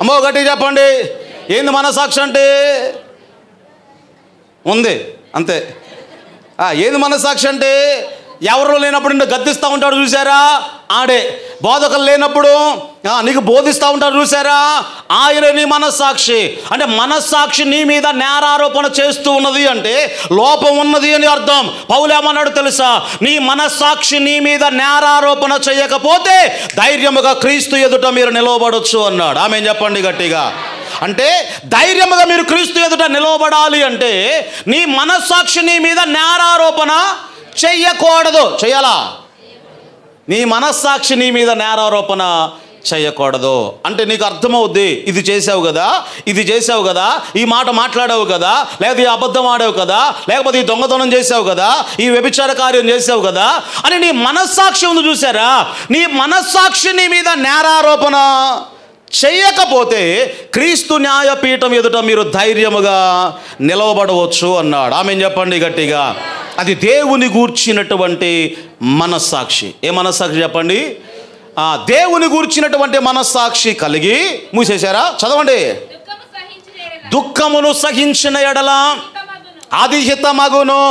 అమ్మో గట్టిగా చెప్పండి. ఏంది మనస్సాక్షి అంటే, ఉంది అంతే. ఏది మనస్సాక్షి అంటే, ఎవరు లేనప్పుడు గద్దిస్తూ ఉంటాడు చూసారా, ఆడే. బోధకులు లేనప్పుడు నీకు బోధిస్తూ ఉంటాడు చూసారా, ఆయన నీ మనస్సాక్షి. అంటే మనస్సాక్షి నీ మీద నేరారోపణ చేస్తూ ఉన్నది అంటే లోపం ఉన్నది అని అర్థం. పౌలు ఏమన్నాడు తెలుసా, నీ మనస్సాక్షి నీ మీద నేరారోపణ చేయకపోతే ధైర్యముగా క్రీస్తు ఎదుట మీరు నిలవబడొచ్చు అన్నాడు. ఆమేన్ చెప్పండి గట్టిగా. అంటే ధైర్యముగా మీరు క్రీస్తు ఎదుట నిలవబడాలి అంటే నీ మనస్సాక్షి నీ మీద నేరారోపణ చెయ్యకూడదు. చెయ్యాలా, నీ మనస్సాక్షి నీ మీద నేరారోపణ చేయకూడదు. అంటే నీకు అర్థమవుద్ది, ఇది చేసావు కదా, ఇది చేసావు కదా, ఈ మాట మాట్లాడావు కదా, లేకపోతే ఈ అబద్ధం ఆడావు కదా, లేకపోతే ఈ దొంగతనం చేసావు కదా, ఈ వ్యభిచార కార్యం చేసావు కదా అని నీ మనస్సాక్షి ఉంది చూసారా, నీ మనస్సాక్షి నీ మీద నేరారోపణ చెయ్యకపోతే క్రీస్తు న్యాయపీఠం ఎదుట మీరు ధైర్యముగా నిలవబడవచ్చు అన్నాడు. ఆమేన్ చెప్పండి గట్టిగా. అది దేవుని గూర్చినటువంటి మనస్సాక్షి. ఏ మనస్సాక్షి చెప్పండి, దేవుని గూర్చినటువంటి మనస్సాక్షి కలిగి. మూసేశారా, చదవండి. దుఃఖమును సహించిన ఎడల అది హితమగును.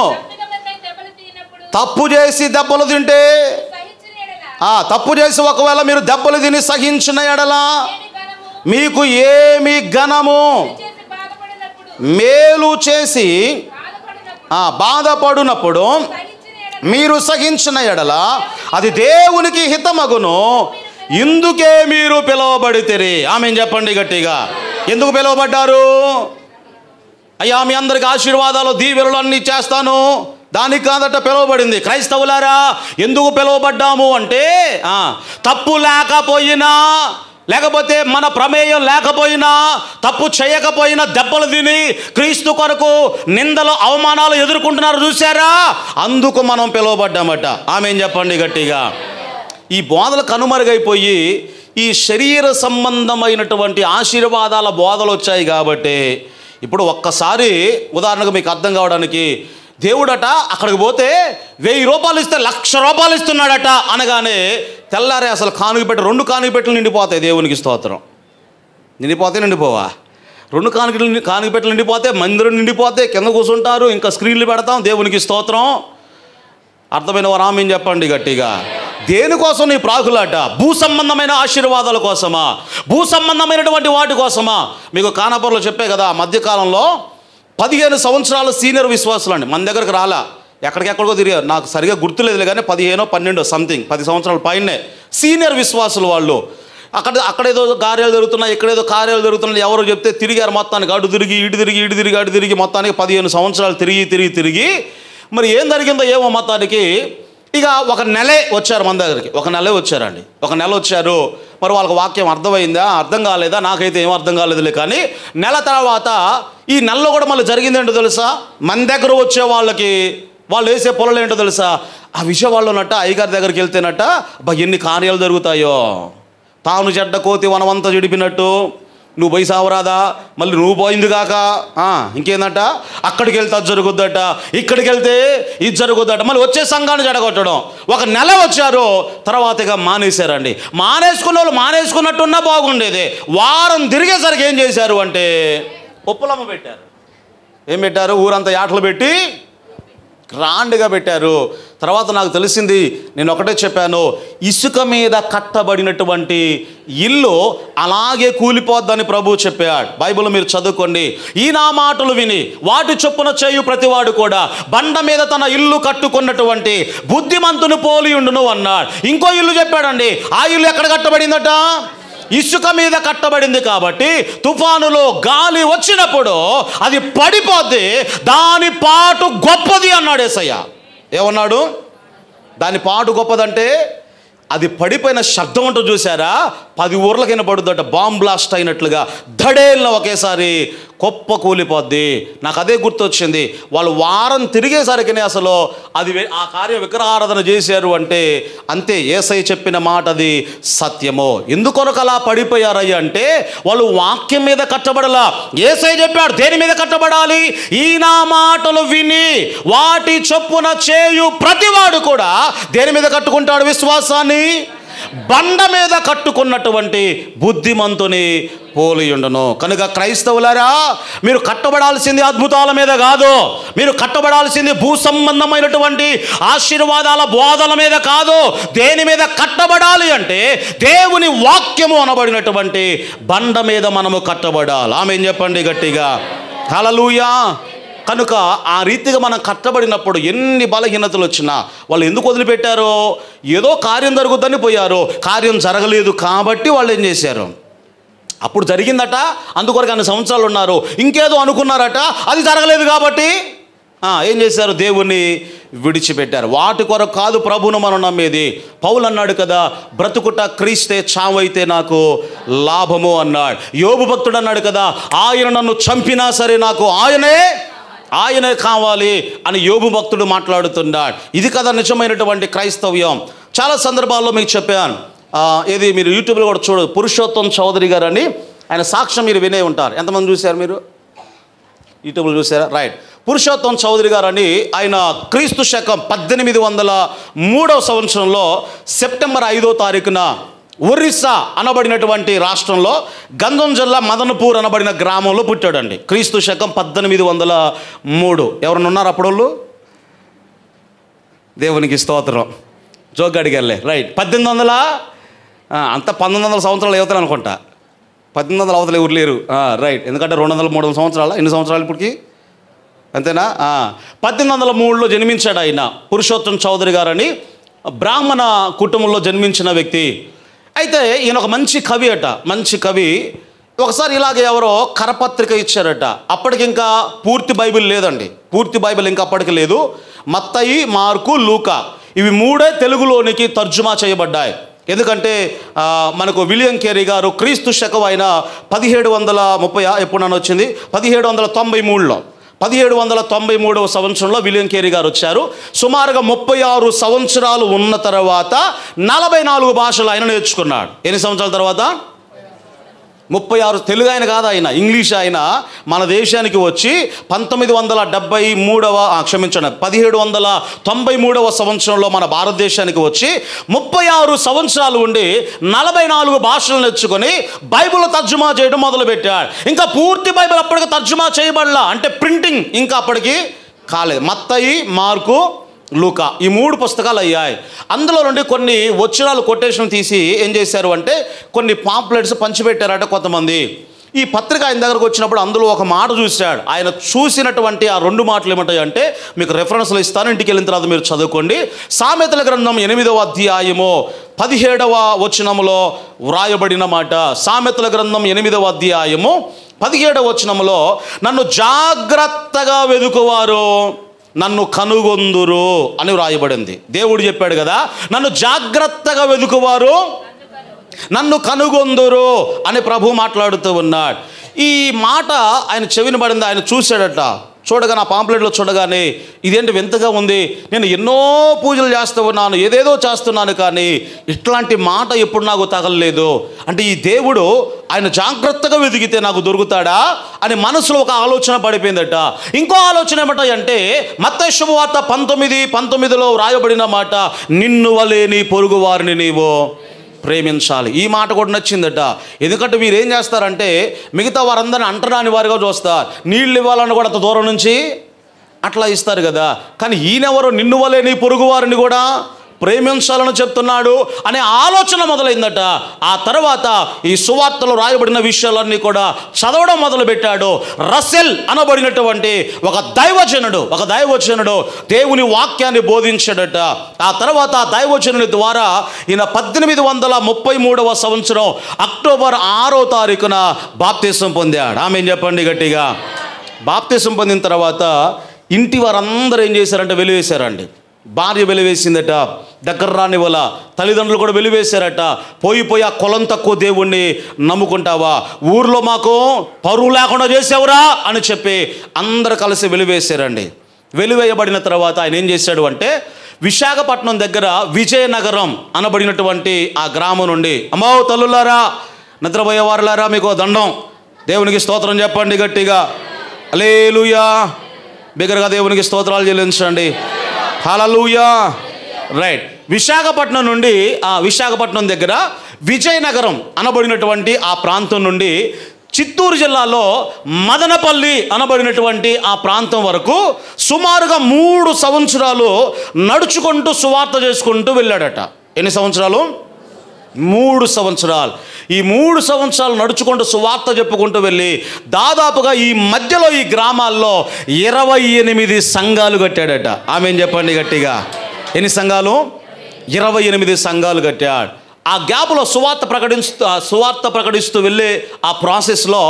తప్పు చేసి దెబ్బలు తింటే, తప్పు చేసి ఒకవేళ మీరు దెబ్బలు తిని సహించిన ఎడల మీకు ఏమి ఘనము? మేలు చేసి బాధపడినప్పుడు మీరు సహించిన ఎడల అది దేవునికి హితమగును. ఇందుకే మీరు పిలువబడితిరి. ఆమేన్ చెప్పండి గట్టిగా. ఎందుకు పిలువబడ్డారు? అయ్యా మీ అందరికి ఆశీర్వాదాలు దీవెనలు అన్నీ చేస్తాను, దానికి కాదట పిలువబడింది. క్రైస్తవులారా, ఎందుకు పిలువబడ్డాము అంటే తప్పు లేకపోయినా, లేకపోతే మన ప్రమేయం లేకపోయినా, తప్పు చేయకపోయినా దెబ్బలు తిని క్రీస్తు కొరకు నిందలు అవమానాలు ఎదుర్కొంటున్నారు చూసారా, అందుకు మనం పిలువబడ్డామట. ఆమేన్ చెప్పండి గట్టిగా. ఈ బోధలు కనుమరుగైపోయి ఈ శరీర సంబంధమైనటువంటి ఆశీర్వాదాల బోధలు వచ్చాయి కాబట్టి ఇప్పుడు ఒక్కసారి ఉదాహరణకు మీకు అర్థం కావడానికి, దేవుడట అక్కడికి పోతే 1000 రూపాయలు ఇస్తే 1,00,000 రూపాయలు ఇస్తున్నాడట అనగానే తెల్లారే అసలు కానుకపెట్టు 2 కానుకపెట్టెలు నిండిపోతాయి. దేవునికి స్తోత్రం. నిండిపోవా? 2 కానుకపెట్టెలు నిండిపోతే, మందిరం నిండిపోతే, కింద కూర్చుంటారు, ఇంకా స్క్రీన్లు పెడతాం. దేవునికి స్తోత్రం. అర్థమైన వారు ఆమేన్ చెప్పండి గట్టిగా. దేనికోసం నీ ప్రాకులాట? భూ సంబంధమైన ఆశీర్వాదాల కోసమా? భూ సంబంధమైనటువంటి వాటి కోసమా? మీకు కానాపూర్లో చెప్పే కదా, మధ్యకాలంలో 15 సంవత్సరాల సీనియర్ విశ్వాసులు అండి మన దగ్గరకు రాలా, ఎక్కడికెక్కడికో తిరిగారు. నాకు సరిగా గుర్తులేదులే కానీ 15, 12 సంథింగ్ 10 సంవత్సరాల పైనే సీనియర్ విశ్వాసులు వాళ్ళు. అక్కడేదో కార్యాలు జరుగుతున్నాయి, ఇక్కడేదో కార్యాలు జరుగుతున్నాయి, ఎవరో చెప్తే తిరిగారు. మొత్తానికి అటు తిరిగి ఇటు తిరిగి ఇటు తిరిగి అటు తిరిగి మొత్తానికి 15 సంవత్సరాలు తిరిగి మరి ఏం జరిగిందో ఏమో మొత్తానికి ఇక 1 నెలే వచ్చారు మన దగ్గరికి. 1 నెలే వచ్చారండి. 1 నెల వచ్చారు. మరి వాళ్ళకి వాక్యం అర్థమైందా, అర్థం కాలేదా? నాకైతే ఏం అర్థం కాలేదులే. కానీ నెల తర్వాత ఈ నెలలో కూడా మళ్ళీ జరిగింది ఏంటో తెలుసా? మన దగ్గర వచ్చే వాళ్ళకి వాళ్ళు వేసే పొలలు ఏంటో తెలుసా? ఆ విషయం వాళ్ళనట్ట అయ్యగారి దగ్గరికి వెళ్తేనట్ట ఎన్ని కార్యాలు జరుగుతాయో. తాను చెడ్డ కోతి వనమంతా చెడిపినట్టు నువ్వు పోయి సావరాదా, మళ్ళీ నువ్వు పోయింది కాక ఇంకేందట, అక్కడికి వెళ్తే అది జరుగుద్దట, ఇక్కడికి వెళ్తే ఇది జరుగుద్దట. మళ్ళీ వచ్చే సంఘాన్ని జడగొట్టడం. 1 నెల వచ్చారు, తర్వాత ఇక మానేశారండి. మానేసుకున్న వాళ్ళు మానేసుకున్నట్టున్నా బాగుండేది. వారం తిరిగేసరికి ఏం చేశారు అంటే ఉప్పులమ్మ పెట్టారు. ఏం పెట్టారు? ఊరంతా యాటలు పెట్టి గ్రాండ్గా పెట్టారు. తర్వాత నాకు తెలిసింది, నేను ఒకటే చెప్పాను, ఇసుక మీద కట్టబడినటువంటి ఇల్లు అలాగే కూలిపోద్దని ప్రభువు చెప్పాడు. బైబిల్ మీరు చదువుకోండి. ఈ నా మాటలు విని వాటి చొప్పున చేయు ప్రతివాడు కూడా బండ మీద తన ఇల్లు కట్టుకున్నటువంటి బుద్ధిమంతుని పోలి ఉండును అన్నాడు. ఇంకో ఇల్లు చెప్పాడండి. ఆ ఇల్లు ఎక్కడ కట్టబడిందట? ఇసుక మీద కట్టబడింది. కాబట్టి తుఫానులో గాలి వచ్చినప్పుడు అది పడిపోతే దాని పాటు గొప్పది అన్నాడు యేసయ్య. ఏమన్నాడు? దాని పాటు గొప్పదంటే అది పడిపోయిన శబ్దం అంటూ చూసారా, 10 ఊర్లకి వినపడుద్దట. బాంబ్ బ్లాస్ట్ అయినట్లుగా ధడేళ్ళ ఒకేసారి కుప్ప కూలిపోద్ది. నాకు అదే గుర్తొచ్చింది. వాళ్ళు వారం తిరిగేసరికి అసలు అది ఆ కార్య విగ్రహారాధన చేశారు అంటే అంతే. యేసయ్య చెప్పిన మాట అది సత్యమో. ఎందుకొరకు అలా పడిపోయారయ్య అంటే వాళ్ళు వాక్యం మీద కట్టబడలా. యేసయ్య చెప్పాడు దేని మీద కట్టబడాలి? ఈ నా మాటలు విని వాటి చొప్పున చేయు ప్రతివాడు కూడా దేని మీద కట్టుకుంటాడు? విశ్వాసాన్ని బండ మీద కట్టుకున్నటువంటి బుద్ధిమంతుని పోలియుండును. కనుక క్రైస్తవులారా, మీరు కట్టబడాల్సింది అద్భుతాల మీద కాదు. మీరు కట్టబడాల్సింది భూ సంబంధమైనటువంటి ఆశీర్వాదాల బోధల మీద కాదు. దేని మీద కట్టబడాలి అంటే దేవుని వాక్యము అనబడినటువంటి బండ మీద మనము కట్టబడాలి. ఆమేన్ చెప్పండి గట్టిగా. హల్లెలూయా. కనుక ఆ రీతిగా మనం కట్టబడినప్పుడు ఎన్ని బలహీనతలు వచ్చినా వాళ్ళు ఎందుకు వదిలిపెట్టారో? ఏదో కార్యం జరుగుద్దని పోయారు. కార్యం జరగలేదు కాబట్టి వాళ్ళు ఏం చేశారు? అప్పుడు జరిగిందట, అందుకొరకు అన్ని సంవత్సరాలు ఉన్నారు. ఇంకేదో అనుకున్నారట, అది జరగలేదు కాబట్టి ఏం చేశారు? దేవుణ్ణి విడిచిపెట్టారు. వాటి కొరకు కాదు ప్రభువును మనం నమ్మేది. పౌలు అన్నాడు కదా, బ్రతుకుట క్రీస్తే, చావైతే నాకు లాభము అన్నాడు. యోబు భక్తుడు అన్నాడు కదా, ఆయన నన్ను చంపినా సరే నాకు ఆయనే కావాలి అని యోబు భక్తుడు మాట్లాడుతున్నాడు. ఇది కదా నిజమైనటువంటి క్రైస్తవ్యం. చాలా సందర్భాల్లో మీకు చెప్పాను. ఇది మీరు యూట్యూబ్లో కూడా చూడదు. పురుషోత్తం చౌదరి గారు అని ఆయన సాక్ష్యం మీరు వినే ఉంటారు. ఎంతమంది చూశారు? మీరు యూట్యూబ్లో చూసారా? రైట్. పురుషోత్తం చౌదరి గారు అని ఆయన క్రీస్తు శకం 1803 సంవత్సరంలో సెప్టెంబర్ 5వ తారీఖున ఒరిస్సా అనబడినటువంటి రాష్ట్రంలో గంజం జిల్లా మదనపూర్ అనబడిన గ్రామంలో పుట్టాడండి. క్రీస్తు శకం 1803. ఎవరన్నా ఉన్నారు అప్పుడోళ్ళు? దేవునికి స్తోత్రం. జోగడిగల్లే రైట్. 1800 అంతా 1900 సంవత్సరాలు యువతలు అనుకుంటా. 1800 అవతల ఎవరు లేరు. రైట్. ఎందుకంటే 200-300 సంవత్సరాల ఎన్ని సంవత్సరాలు ఇప్పటికి, అంతేనా? 1803లో జన్మించాడు ఆయన. పురుషోత్తం చౌదరి గారని బ్రాహ్మణ కుటుంబంలో జన్మించిన వ్యక్తి. అయితే ఈయన ఒక మంచి కవి అట, మంచి కవి. ఒకసారి ఇలాగే ఎవరో కరపత్రిక ఇచ్చారట. అప్పటికి ఇంకా పూర్తి బైబిల్ లేదండి, పూర్తి బైబిల్ ఇంకా అప్పటికి లేదు. మత్తయి, మార్కు, లూకా ఇవి 3 తెలుగులోనికి తర్జుమా చేయబడ్డాయి. ఎందుకంటే మనకు విలియం కేరీ గారు క్రీస్తు శకం అయిన 1730 ఎప్పుడన్నా వచ్చింది, 1793లో 1793వ సంవత్సరంలో విలియం కేరీ గారు వచ్చారు. సుమారుగా 36 సంవత్సరాలు ఉన్న తర్వాత 44 భాషలు ఆయన నేర్చుకున్నాడు. ఎన్ని సంవత్సరాల తర్వాత? 36. తెలుగు ఆయన కాదు, ఆయన ఇంగ్లీష్. ఆయన మన దేశానికి వచ్చి 1793వ సంవత్సరంలో మన భారతదేశానికి వచ్చి 36 సంవత్సరాలు ఉండి 44 భాషలు నేర్చుకొని బైబిల్ తర్జుమా చేయడం మొదలుపెట్టాడు. ఇంకా పూర్తి బైబిల్ అప్పటికి తర్జుమా చేయబడలా, అంటే ప్రింటింగ్ ఇంకా అప్పటికి కాలేదు. మత్తయి, మార్కు, లూకా ఈ 3 పుస్తకాలు అయ్యాయి. అందులో నుండి కొన్ని వచనాలు కొటేషన్ తీసి ఏం చేశారు అంటే కొన్ని పాంప్లెట్స్ పంచిపెట్టారట కొంతమంది. ఈ పత్రిక ఆయన దగ్గరకు వచ్చినప్పుడు అందులో ఒక మాట చూశాడు. ఆయన చూసినటువంటి ఆ 2 మాటలు ఏమంటాయి అంటే మీకు రెఫరెన్స్లు ఇస్తాను, ఇంటికి వెళ్ళిన తర్వాత మీరు చదువుకోండి. సామెతల గ్రంథం 8వ అధ్యాయము 17వ వచనములో వ్రాయబడిన మాట. సామెతల గ్రంథం 8వ అధ్యాయము 17వ వచనములో నన్ను జాగ్రత్తగా వెదుకువారు నన్ను కనుగొందురు అని వ్రాయబడింది. దేవుడు చెప్పాడు కదా, నన్ను జాగ్రత్తగా వెదుకువారు నన్ను కనుగొందురు అని ప్రభు మాట్లాడుతూ ఉన్నాడు. ఈ మాట ఆయన చెవిని పడింది. ఆయన చూశాడట. చూడగానే ఆ పాంప్లెట్లో చూడగానే ఇదేంటి వింతగా ఉంది, నేను ఎన్నో పూజలు చేస్తూ ఉన్నాను, ఏదేదో చేస్తున్నాను, కానీ ఇట్లాంటి మాట ఎప్పుడు నాకు తగలలేదు. అంటే ఈ దేవుడు ఆయన జాగ్రత్తగా వెతికితే నాకు దొరుకుతాడా అని మనసులో ఒక ఆలోచన పడిపోయిందట. ఇంకో ఆలోచన ఏమిటంటే మత్తయి శుభవార్త 19:19లో వ్రాయబడిన మాట, నిన్ను వలే నీ పొరుగు వారిని నీవు ప్రేమించాలి. ఈ మాట కూడా నచ్చిందట. ఎందుకంటే మీరు ఏం చేస్తారంటే మిగతా వారందరిని అంటరాని వారిగా చూస్తారు. నీళ్ళు ఇవ్వాలని కూడా అంత దూరం నుంచి అట్లా ఇస్తారు కదా. కానీ ఈయనెవరో నిన్ను వలే నీ పొరుగు వారిని కూడా ప్రేమించాలని చెప్తున్నాడు అనే ఆలోచన మొదలైందట. ఆ తర్వాత ఈ సువార్తలో రాయబడిన విషయాలన్నీ కూడా చదవడం మొదలుపెట్టాడు. రసెల్ అనబడినటువంటి ఒక దైవజనుడు దేవుని వాక్యాన్ని బోధించాడట. ఆ తర్వాత ఆ దైవజనుడి ద్వారా ఈయన 1833వ సంవత్సరం అక్టోబర్ 6వ తారీఖున బాప్తిసం పొందాడు. ఆమె చెప్పండి గట్టిగా. బాప్తిసం పొందిన తర్వాత ఇంటి వారందరూ ఏం చేశారంటే వెలివేశారండి. భార్య వెలివేసిందట, దగ్గర రాని వల్ల తల్లిదండ్రులు కూడా వెలివేశారట. పోయి ఆ కులం తక్కువ దేవుణ్ణి నమ్ముకుంటావా, ఊర్లో మాకు పరువు లేకుండా చేసావురా అని చెప్పి అందరు కలిసి వెలివేశారండి. వెలివేయబడిన తర్వాత ఆయన ఏం చేశాడు అంటే విశాఖపట్నం దగ్గర విజయనగరం అనబడినటువంటి ఆ గ్రామం నుండి, అమ్మో తల్లులారా, నిద్రపోయేవారులారా, మీకు దండం, దేవునికి స్తోత్రం చెప్పండి గట్టిగా, హల్లెలూయా. బిగ్గరగా దేవునికి స్తోత్రాలు చెల్లించండి. హల్లెలూయా. రైట్. విశాఖపట్నం నుండి విశాఖపట్నం దగ్గర విజయనగరం అనబడినటువంటి ఆ ప్రాంతం నుండి చిత్తూరు జిల్లాలో మదనపల్లి అనబడినటువంటి ఆ ప్రాంతం వరకు సుమారుగా 3 సంవత్సరాలు నడుచుకుంటూ సువార్త చేసుకుంటూ వెళ్ళాడట. ఎన్ని సంవత్సరాలు? 3 సంవత్సరాలు. ఈ 3 సంవత్సరాలు నడుచుకుంటూ సువార్త చెప్పుకుంటూ వెళ్ళి దాదాపుగా ఈ మధ్యలో ఈ గ్రామాల్లో 28 సంఘాలు కట్టాడట. ఆమె చెప్పండి గట్టిగా. ఎన్ని సంఘాలు? 28 సంఘాలు కట్టాడు. ఆ గ్యాప్లో సువార్త ప్రకటిస్తూ వెళ్ళే ఆ ప్రాసెస్లో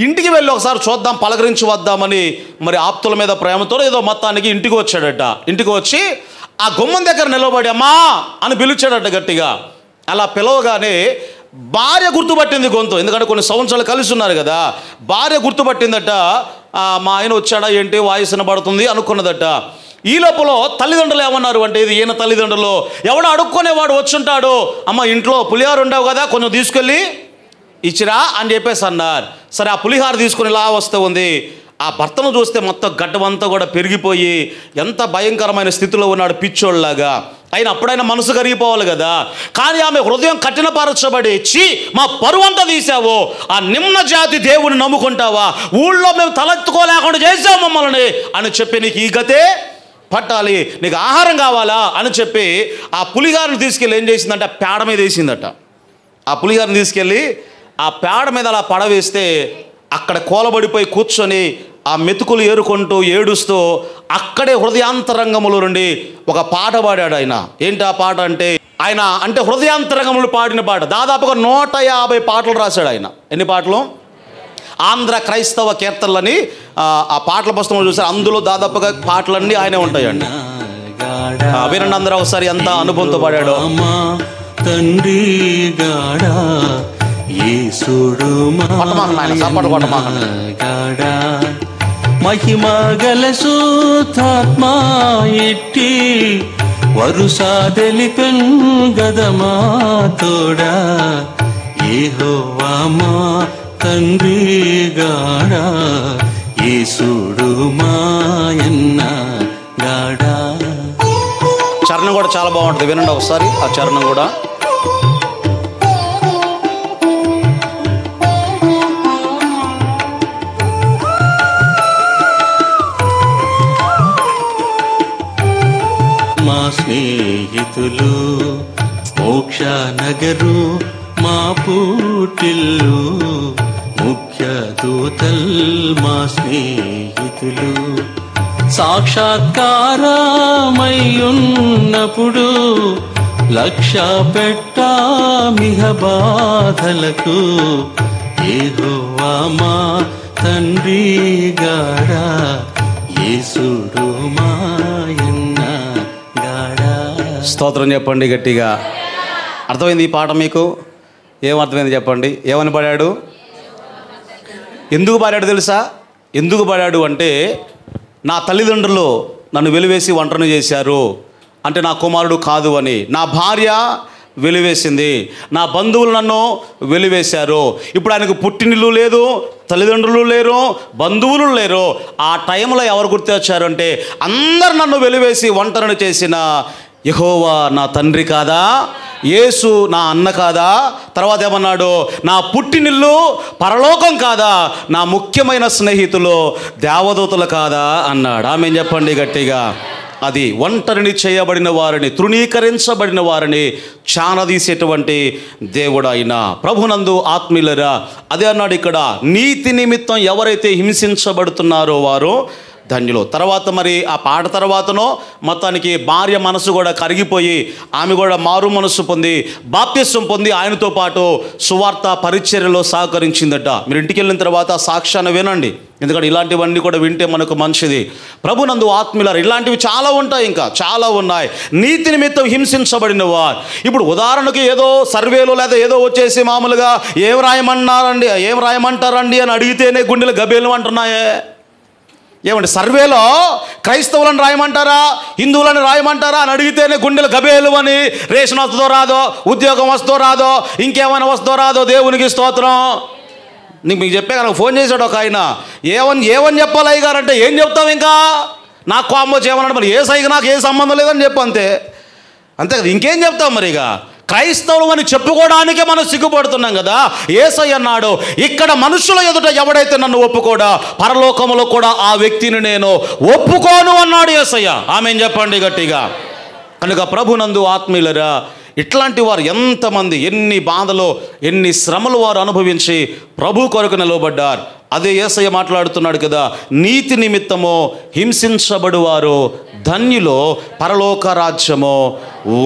ఇంటికి వెళ్ళి ఒకసారి చూద్దాం, పలకరించి వద్దామని మరి ఆప్తుల మీద ప్రేమతో ఏదో మొత్తానికి ఇంటికి వచ్చాడట. ఇంటికి వచ్చి ఆ గుమ్మం దగ్గర నిలబడి అమ్మా అని పిలిచాడట గట్టిగా. అలా పిలవగానే భార్య గుర్తుపట్టింది గొంతు, ఎందుకంటే కొన్ని సంవత్సరాలు కలిసి ఉన్నారు కదా. భార్య గుర్తుపట్టిందట. మా ఆయన వచ్చాడా ఏంటి, వాయిస్ వినబడుతుంది అనుకున్నదట. ఈ లోపల తల్లిదండ్రులు ఏమన్నారు అంటే, ఇది ఈయన తల్లిదండ్రులు, ఎవడో అడుక్కునేవాడు వచ్చుంటాడు, అమ్మ ఇంట్లో పులిహోర ఉండవు కదా, కొంచెం తీసుకెళ్ళి ఇచ్చిరా అని చెప్పేసి అన్నారు. సరే ఆ పులిహార తీసుకుని ఇలా వస్తూ ఉంది. ఆ భర్తను చూస్తే మొత్తం గడ్డమంతా కూడా పెరిగిపోయి ఎంత భయంకరమైన స్థితిలో ఉన్నాడు, పిచ్చోళ్ళలాగా. అయినా అప్పుడైనా మనసు కరిగిపోవాలి కదా. కానీ ఆమె హృదయం కఠినపరచబడి, చీ మా పరువంతా తీసావు, ఆ నిమ్న జాతి దేవుని నమ్ముకుంటావా, ఊళ్ళో మేము తలెత్తుకోలేకుండా చేసావు మమ్మల్ని అని చెప్పి నీకు ఈ గతే పట్టాలి, నీకు ఆహారం కావాలా అని చెప్పి ఆ పులిహారని తీసుకెళ్ళి ఏం చేసిందంటే ఆ పేడ మీద వేసిందట. ఆ పులిహారని తీసుకెళ్ళి ఆ పేడ మీద అలా పడవేస్తే అక్కడ కోలబడిపోయి కూర్చొని ఆ మెతుకులు ఏరుకుంటూ ఏడుస్తూ అక్కడే హృదయాంతరంగములో నుండి ఒక పాట పాడాడు ఆయన. ఏంటి ఆ పాట అంటే, ఆయన అంటే హృదయాంతరంగములు పాడిన పాట. దాదాపుగా 150 పాటలు రాశాడు ఆయన. ఎన్ని పాటలు? ఆంధ్ర క్రైస్తవ కీర్తనలని ఆ పాటల పుస్తకంలో చూసారు. అందులో దాదాపుగా పాటలన్నీ ఆయనే ఉంటాయండి. వినండి అందరూ ఒకసారి ఎంత అనుభవంతో పాడాడో. తండ్రి గాడా యేసుడు గాడా మహిమా గల శుద్ధాత్మా ఎట్టి వరుస తెలిపెన్ గదమా తోడా యెహోవా మా తండ్రి గాడా యేసుడు మాయన్న గాడా. చరణం కూడా చాలా బాగుంటుంది, వినండి ఒకసారి ఆ చరణం కూడా. మా స్నేహితులు మోక్ష నగరు మా పుట్టిల్లు ముఖ్య దూతల్ మా స్నేహితులు సాక్షాత్కారమయ్యున్నప్పుడు లక్ష్య పెట్టామిహ బాధలకు యెహోవా మా తండ్రి గాడా యేసుడు మాయన్న గాడా. స్తోత్రం చెప్పండి గట్టిగా. అర్థమైంది ఈ పాట మీకు? ఏమర్థమైంది చెప్పండి. ఏమని పాడాడు? ఎందుకు పాడాడు తెలుసా? ఎందుకు పాడాడు అంటే, నా తల్లిదండ్రులు నన్ను వెలివేసి ఒంటరిని చేశారు అంటే నా కుమారుడు కాదు అని. నా భార్య వెలివేసింది, నా బంధువులు నన్ను వెలివేశారు. ఇప్పుడు ఆయనకు పుట్టినిల్లు లేదు, తల్లిదండ్రులు లేరు, బంధువులు లేరు. ఆ టైంలో ఎవరు గుర్తొచ్చారు అంటే, అందరు నన్ను వెలివేసి ఒంటరిని చేసిన యెహోవా నా తండ్రి కాదా, యేసు నా అన్న కాదా, తర్వాత ఏమన్నాడు, నా పుట్టినిల్లు పరలోకం కాదా, నా ముఖ్యమైన స్నేహితులు దేవదూతలు కాదా అన్నాడు. ఆమేన్ చెప్పండి గట్టిగా. అది ఒంటరిని చేయబడిన వారిని, తృణీకరించబడిన వారిని చానదీసేటువంటి దేవుడు ఆయన. ప్రభునందు ఆత్మీయులరా, అదే అన్నాడు ఇక్కడ, నీతి నిమిత్తం ఎవరైతే హింసించబడుతున్నారో వారు ధన్యులు. తర్వాత మరి ఆ పాట తర్వాతనో మొత్తానికి భార్య మనసు కూడా కరిగిపోయి ఆమె కూడా మారు మనసు పొంది బాప్తిస్వం పొంది ఆయనతో పాటు సువార్త పరిచర్యలో సహకరించిందట. మీరు ఇంటికి వెళ్ళిన తర్వాత సాక్ష్యాన్ని వినండి, ఎందుకంటే ఇలాంటివన్నీ కూడా వింటే మనకు మంచిది. ప్రభునందు ఆత్మీయులారా, ఇలాంటివి చాలా ఉంటాయి, ఇంకా చాలా ఉన్నాయి. నీతి నిమిత్తం హింసించబడిన వారు. ఇప్పుడు ఉదాహరణకు ఏదో సర్వేలో లేదా ఏదో వచ్చేసి మామూలుగా ఏం రాయమంటారండి అని అడిగితేనే గుండెలు గబేలు అంటున్నాయే. ఏమండి, సర్వేలో క్రైస్తవులను రాయమంటారా, హిందువులను రాయమంటారా అని అడిగితేనే గుండెలు గబేలు అని, రేషన్ వస్తుందో రాదో, ఉద్యోగం వస్తుందో రాదో, ఇంకేమైనా వస్తుందో రాదో, దేవునికి స్తోత్రం. మీకు చెప్పే కనుక ఫోన్ చేశాడు ఒక ఆయన, ఏమని చెప్పాలి అయ్య గారు అంటే, ఏం చెప్తావు ఇంకా, నాకు కోపం చేయమన్నాడు, మరి ఏ సైకి నాకు ఏ సంబంధం లేదని చెప్పు, అంతే కదా, ఇంకేం చెప్తాం మరి. ఇక క్రైస్తవులు అని చెప్పుకోవడానికే మనం సిగ్గుపడుతున్నాం కదా. యేసయ్య అన్నాడు, ఇక్కడ మనుషుల ఎదుట ఎవడైతే నన్ను ఒప్పుకోడా పరలోకములో కూడా ఆ వ్యక్తిని నేను ఒప్పుకోను అన్నాడు యేసయ్య. ఆమేన్ చెప్పండి గట్టిగా. కనుక ప్రభునందు ఆత్మీయులరా, ఇట్లాంటి వారు ఎంతమంది, ఎన్ని బాధలు ఎన్ని శ్రమలు వారు అనుభవించి ప్రభు కొరకు నిలవబడ్డారు. అదే యేసయ్య మాట్లాడుతున్నాడు కదా, నీతి నిమిత్తము హింసించబడువారు ధన్యులో, పరలోక రాజ్యము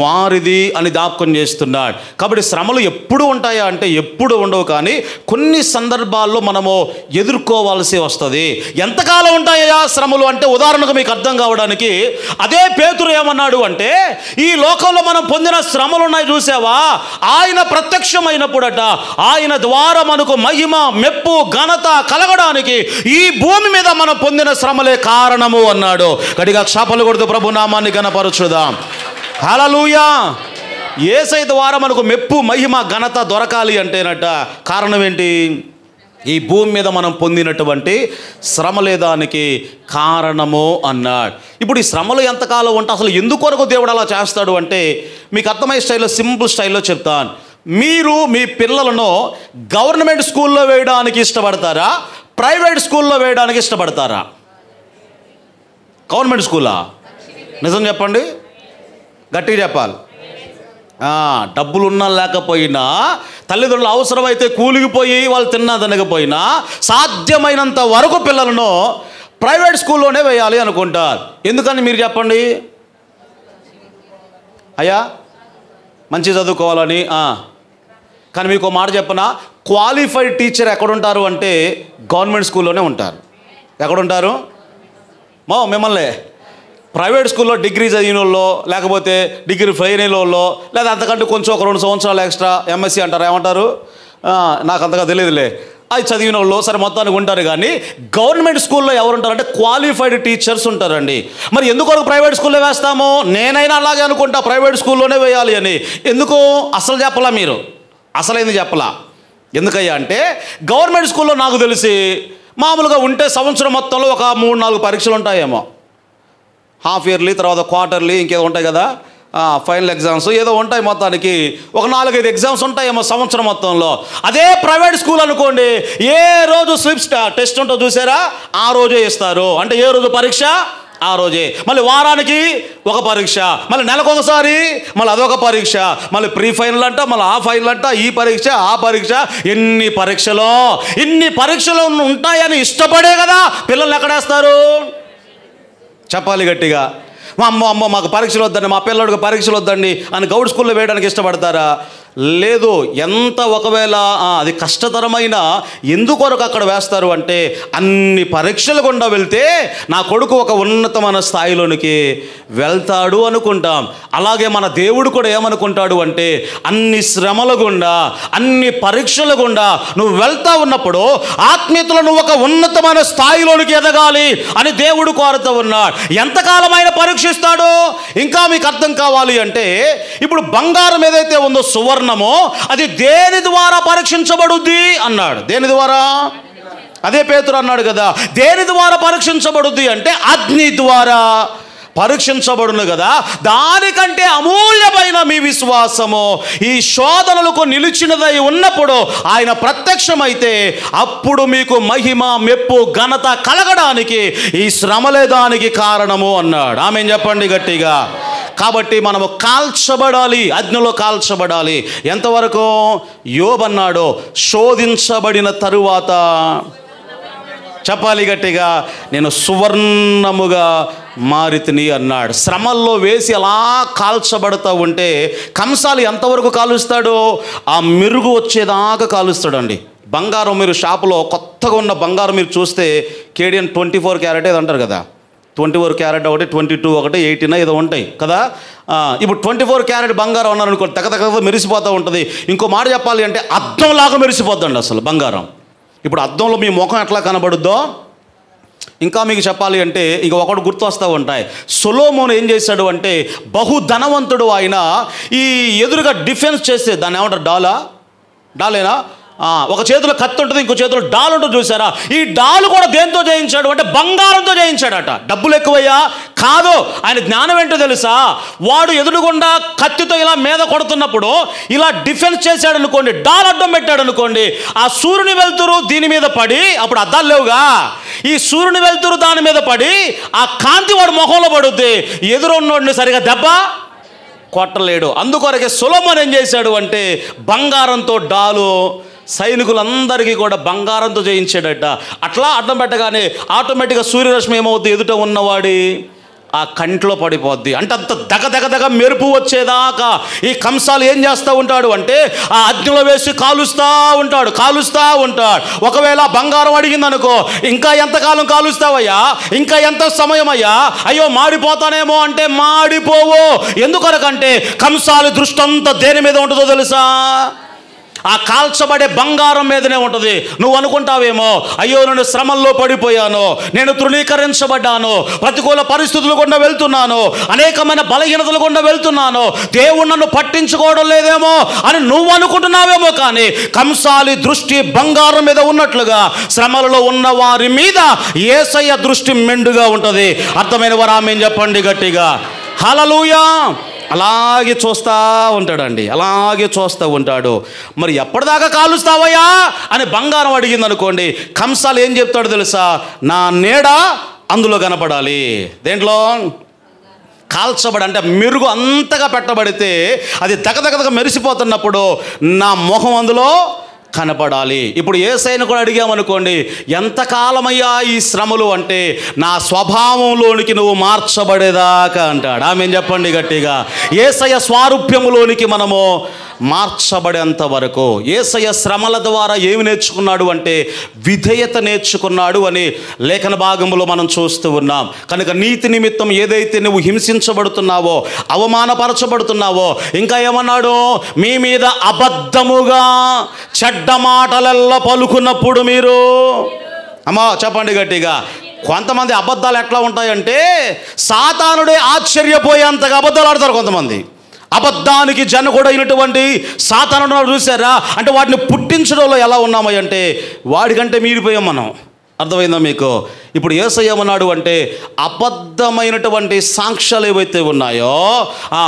వారిది అని జ్ఞాపకం చేస్తున్నాడు. కాబట్టి శ్రమలు ఎప్పుడు ఉంటాయా అంటే ఎప్పుడు ఉండవు, కానీ కొన్ని సందర్భాల్లో మనము ఎదుర్కోవాల్సి వస్తుంది. ఎంతకాలం ఉంటాయా శ్రమలు అంటే, ఉదాహరణకు మీకు అర్థం కావడానికి అదే పేతురు ఏమన్నాడు అంటే, ఈ లోకంలో మనం పొందిన శ్రమలు ఉన్నాయి చూసావా, ఆయన ప్రత్యక్షమైనప్పుడట ఆయన ద్వారా మనకు మహిమ మెప్పు ఘనత కలగడానికి ఈ భూమి మీద మనం పొందిన శ్రమలే కారణము అన్నాడు. గట్టిగా చప్పట్లు కొడుతూ ప్రభు నామాన్ని ఘనపరచుదాం. హల్లెలూయా. యేసయ్య ద్వారా మనకు మెప్పు, మహిమ, ఘనత దొరకాలి అంటేనట కారణం ఏంటి? ఈ భూమి మీద మనం పొందినటువంటి శ్రమలే దానికి కారణము అన్నాడు. ఇప్పుడు ఈ శ్రమలు ఎంతకాలం ఉంటే అసలు ఎందుకొరకు దేవుడు అలా చేస్తాడు అంటే మీకు అర్థమయ్యే స్టైల్లో, సింపుల్ స్టైల్లో చెప్తాను. మీరు మీ పిల్లలను గవర్నమెంట్ స్కూల్లో వేయడానికి ఇష్టపడతారా, ప్రైవేట్ స్కూల్లో వేయడానికి ఇష్టపడతారా? గవర్నమెంట్ స్కూలా? నిజం చెప్పండి, గట్టిగా చెప్పాలి. డబ్బులున్నా లేకపోయినా, తల్లిదండ్రులు అవసరమైతే కూలిగిపోయి వాళ్ళు తిన్నదనకపోయినా సాధ్యమైనంత వరకు పిల్లలను ప్రైవేట్ స్కూల్లోనే వేయాలి అనుకుంటారు. ఎందుకని మీరు చెప్పండి అయ్యా? మంచి చదువుకోవాలని. కానీ మీకు మాట చెప్పనా, క్వాలిఫైడ్ టీచర్ ఎక్కడుంటారు అంటే గవర్నమెంట్ స్కూల్లోనే ఉంటారు. ఎక్కడుంటారు? మిమ్మల్ని ప్రైవేట్ స్కూల్లో డిగ్రీ చదివిన వాళ్ళు, లేకపోతే డిగ్రీ ఫెయిల్ అయిన వాళ్ళు, లేదా అంతకంటే కొంచెం ఒక 2 సంవత్సరాలు ఎక్స్ట్రా ఎంఎస్సీ అంటారు, ఏమంటారు నాకు అంతగా తెలియదులే, అది చదివిన వాళ్ళు సరే మొత్తానికి ఉంటారు. కానీ గవర్నమెంట్ స్కూల్లో ఎవరు ఉంటారంటే క్వాలిఫైడ్ టీచర్స్ ఉంటారండి. మరి ఎందుకు ప్రైవేట్ స్కూల్లో వేస్తాము? నేనైనా అలాగే అనుకుంటా, ప్రైవేట్ స్కూల్లోనే వేయాలి అని. ఎందుకు అసలు చెప్పలా? మీరు అసలైంది చెప్పలా. ఎందుకయ్యా అంటే గవర్నమెంట్ స్కూల్లో నాకు తెలిసి మామూలుగా ఉంటే సంవత్సరం మొత్తంలో ఒక 3-4 పరీక్షలు ఉంటాయేమో. హాఫ్ ఇయర్లీ, తర్వాత క్వార్టర్లీ, ఇంకేదో ఉంటాయి కదా, ఫైనల్ ఎగ్జామ్స్ ఏదో ఉంటాయి. మొత్తానికి ఒక 4-5 ఎగ్జామ్స్ ఉంటాయేమో సంవత్సరం మొత్తంలో. అదే ప్రైవేట్ స్కూల్ అనుకోండి, ఏ రోజు స్లిప్స్ టెస్ట్ ఉంటుందో చూసారా, ఆ రోజే ఇస్తారు. అంటే ఏ రోజు పరీక్ష ఆ రోజే. మళ్ళీ వారానికి ఒక పరీక్ష, మళ్ళీ నెలకొకసారి మళ్ళీ అదొక పరీక్ష, మళ్ళీ ప్రీ ఫైనల్ అంట, మళ్ళీ ఆ ఫైనల్ అంట, ఈ పరీక్ష ఆ పరీక్ష. ఇన్ని పరీక్షలు ఉంటాయని ఇష్టపడే కదా పిల్లల్ని ఎక్కడేస్తారు? చెప్పాలి గట్టిగా. అమ్మో మాకు పరీక్షలు వద్దండి, మా పిల్లడికి పరీక్షలు వద్దండి అని గౌడ్ స్కూల్లో వేయడానికి ఇష్టపడతారా? లేదు. ఎంత ఒకవేళ అది కష్టతరమైన ఎందుకొరకు అక్కడ వేస్తారు అంటే అన్ని పరీక్షలు గుండా వెళ్తే నా కొడుకు ఒక ఉన్నతమైన స్థాయిలోనికి వెళ్తాడు అనుకుంటాం. అలాగే మన దేవుడు కూడా ఏమనుకుంటాడు అంటే అన్ని శ్రమల గుండా, అన్ని పరీక్షల గుండా నువ్వు వెళ్తా ఉన్నప్పుడు ఆత్మీయతలో నువ్వు ఒక ఉన్నతమైన స్థాయిలోనికి ఎదగాలి అని దేవుడు కోరుతూ ఉన్నాడు. ఎంతకాలమైన పరీక్షిస్తాడు? ఇంకా మీకు అర్థం కావాలి అంటే ఇప్పుడు బంగారం ఏదైతే ఉందో, సువర్ణ, అది దేని ద్వారా పరీక్షించబడుద్ది అన్నాడు. దేని ద్వారా? అదే పేతురు అన్నాడు కదా, దేని ద్వారా పరీక్షించబడుద్ది అంటే అగ్ని ద్వారా పరీక్షించబడును కదా. దానికంటే అమూల్యమైన మీ విశ్వాసము ఈ శోధనలకు నిలిచినదై ఉన్నప్పుడు ఆయన ప్రత్యక్షమైతే అప్పుడు మీకు మహిమ, మెప్పు, ఘనత కలగడానికి ఈ శ్రమలే దానికి కారణము అన్నాడు. ఆమేన్ చెప్పండి గట్టిగా. కాబట్టి మనము కాల్చబడాలి, అగ్నిలో కాల్చబడాలి. ఎంతవరకు? యోబు అన్నాడు, శోధించబడిన తరువాత చెప్పాలి గట్టిగా, నేను సువర్ణముగా మారితిని అన్నాడు. శ్రమల్లో వేసి అలా కాల్చబడుతూ ఉంటే కంసాలు ఎంతవరకు కాలుస్తాడు? ఆ మెరుగు వచ్చేదాకా కాలుస్తాడండి. బంగారం మీరు షాపులో కొత్తగా ఉన్న బంగారం మీరు చూస్తే కేడియన్ 24 క్యారెట్ ఏదో అంటారు కదా, 24 క్యారెట్ ఒకటి, 22 ఒకటి, 18 ఏదో ఉంటాయి కదా. ఇప్పుడు 24 క్యారెట్ బంగారం అన్నారు అనుకో, తెగ మెరిసిపోతూ ఉంటుంది. ఇంకో మాట చెప్పాలి అంటే అద్దంలాగా మెరిసిపోద్దండి అసలు బంగారం. ఇప్పుడు అద్దంలో మీ ముఖం ఎట్లా కనబడుద్దో, ఇంకా మీకు చెప్పాలి అంటే ఇక ఒకటి గుర్తు వస్తూ ఉంటాయి. సొలొమోను ఏం చేశాడు అంటే బహుధనవంతుడు ఆయన. ఈ ఎదురుగా డిఫెన్స్ చేస్తే దాన్ని ఏమంటారు? డాలేనా? ఒక చేతిలో కత్తి ఉంటుంది, ఇంకో చేతిలో డాల్ ఉంటుంది చూసారా. ఈ డాలు కూడా దేంతో జయించాడు అంటే బంగారంతో జయించాడట. డబ్బులు ఎక్కువయ్యా కాదు, ఆయన జ్ఞానం ఏంటో తెలుసా? వాడు ఎదురుగుండా కత్తితో ఇలా మీద కొడుతున్నప్పుడు ఇలా డిఫెన్స్ చేశాడు అనుకోండి, డాల్ అడ్డం పెట్టాడు అనుకోండి, ఆ సూర్యుని వెలుతురు దీని మీద పడి, అప్పుడు అద్దాలు లేవుగా, ఈ సూర్యుని వెలుతురు దాని మీద పడి ఆ కాంతి వాడు మొహంలో పడుద్ది, ఎదురున్నోడిని సరిగా దెబ్బ కొట్టలేడు. అందుకొరకే సొలొమోను ఏం చేశాడు అంటే బంగారంతో డాలు సైనికులందరికీ కూడా బంగారంతో జయించాడట. అట్లా అడ్డం పెట్టగానే ఆటోమేటిక్గా సూర్యరశ్మి ఏమవుద్ది? ఎదుట ఉన్నవాడి ఆ కంట్లో పడిపోద్ది. అంటే అంత దగ మెరుపు వచ్చేదాకా ఈ కంసాలు ఏం చేస్తూ ఉంటాడు అంటే ఆ అగ్నిలో వేసి కాలుస్తూ ఉంటాడు. ఒకవేళ బంగారం అడిగింది అనుకో, ఇంకా ఎంతకాలం కాలుస్తావయ్యా, ఇంకా ఎంత సమయం అయ్యా, అయ్యో మాడిపోతానేమో అంటే మాడిపోవు. ఎందుకొరకంటే కంసాలి దృష్టి అంతా దేని మీద ఉంటుందో తెలుసా? ఆ కాల్చబడే బంగారం మీదనే ఉంటుంది. నువ్వు అనుకుంటావేమో, అయ్యో నేను శ్రమల్లో పడిపోయాను, నేను తృణీకరించబడ్డాను, ప్రతికూల పరిస్థితులు గుండా వెళ్తున్నాను, అనేకమైన బలహీనతలు గుండా వెళ్తున్నాను, దేవుడు నన్ను పట్టించుకోవడం లేదేమో అని నువ్వు అనుకుంటున్నావేమో. కానీ కంసాలి దృష్టి బంగారం మీద ఉన్నట్లుగా శ్రమలలో ఉన్న వారి మీద యేసయ్య దృష్టి మెండుగా ఉంటుంది. అర్థమైన వారు ఆమేన్ చెప్పండి గట్టిగా. హల్లెలూయా. అలాగే చూస్తూ ఉంటాడండి, అలాగే చూస్తూ ఉంటాడు. మరి ఎప్పటిదాకా కాలుస్తావయ్యా అని బంగారం అడిగింది అనుకోండి, కంసాలు ఏం చెప్తాడు తెలుసా? నా నీడ అందులో కనపడాలి. దేంట్లో? కాల్చబడి అంటే మెరుగు అంతగా పెట్టబడితే అది దగదగదగ మెరిసిపోతున్నప్పుడు నా మొహం అందులో కనపడాలి. ఇప్పుడు యేసయ్యను కూడా అడిగామనుకోండి, ఎంతకాలమయ్యా ఈ శ్రమలు అంటే, నా స్వభావంలోనికి నువ్వు మార్చబడేదాకా అంటాడు. ఆమేన్ చెప్పండి గట్టిగా. యేసయ్య స్వారూప్యములోనికి మనము మార్చబడేంత వరకు. యేసయ్య శ్రమల ద్వారా ఏమి నేర్చుకున్నాడు అంటే విధేయత నేర్చుకున్నాడు అని లేఖన భాగంలో మనం చూస్తూ ఉన్నాం. కనుక నీతి నిమిత్తం ఏదైతే నువ్వు హింసించబడుతున్నావో, అవమానపరచబడుతున్నావో, ఇంకా ఏమన్నాడు? మీ మీద అబద్ధముగా చెడ్డ మాటలెల్లా పలుకున్నప్పుడు మీరు, అమ్మా చెప్పండి గట్టిగా. కొంతమంది అబద్ధాలు ఎట్లా ఉంటాయంటే సాతానుడే ఆశ్చర్యపోయేంతగా అబద్ధాలు ఆడతారు కొంతమంది. అబద్ధానికి జనకుడైనటువంటి సాతానుడు చూసారా అంటే వాటిని పుట్టించడంలో ఎలా ఉన్నామో అంటే వాడికంటే మీరిపోయాం మనం. అర్థమైందా మీకు? ఇప్పుడు యేసయ్య ఏమన్నాడు అంటే అబద్ధమైనటువంటి సాక్ష్యాలు ఏవైతే ఉన్నాయో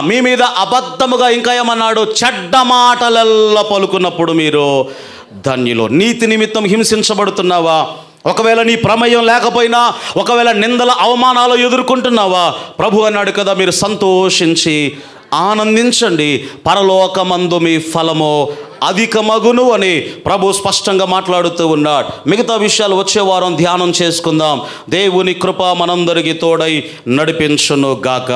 మీ మీద అబద్ధముగా ఇంకా ఏమన్నాడు? చెడ్డ మాటలల్లా పలుకున్నప్పుడు మీరు ధన్యులు. నీతి నిమిత్తం హింసించబడుతున్నావా? ఒకవేళ నీ ప్రమేయం లేకపోయినా, ఒకవేళ నిందల అవమానాలు ఎదుర్కొంటున్నావా? ప్రభు అన్నాడు కదా, మీరు సంతోషించి ఆనందించండి, పరలోకమందు మీ ఫలము అధికమగును అని ప్రభు స్పష్టంగా మాట్లాడుతూ ఉన్నాడు. మిగతా విషయాలు వచ్చే వారం ధ్యానం చేసుకుందాం. దేవుని కృప మనందరికీ తోడై నడిపించును గాక.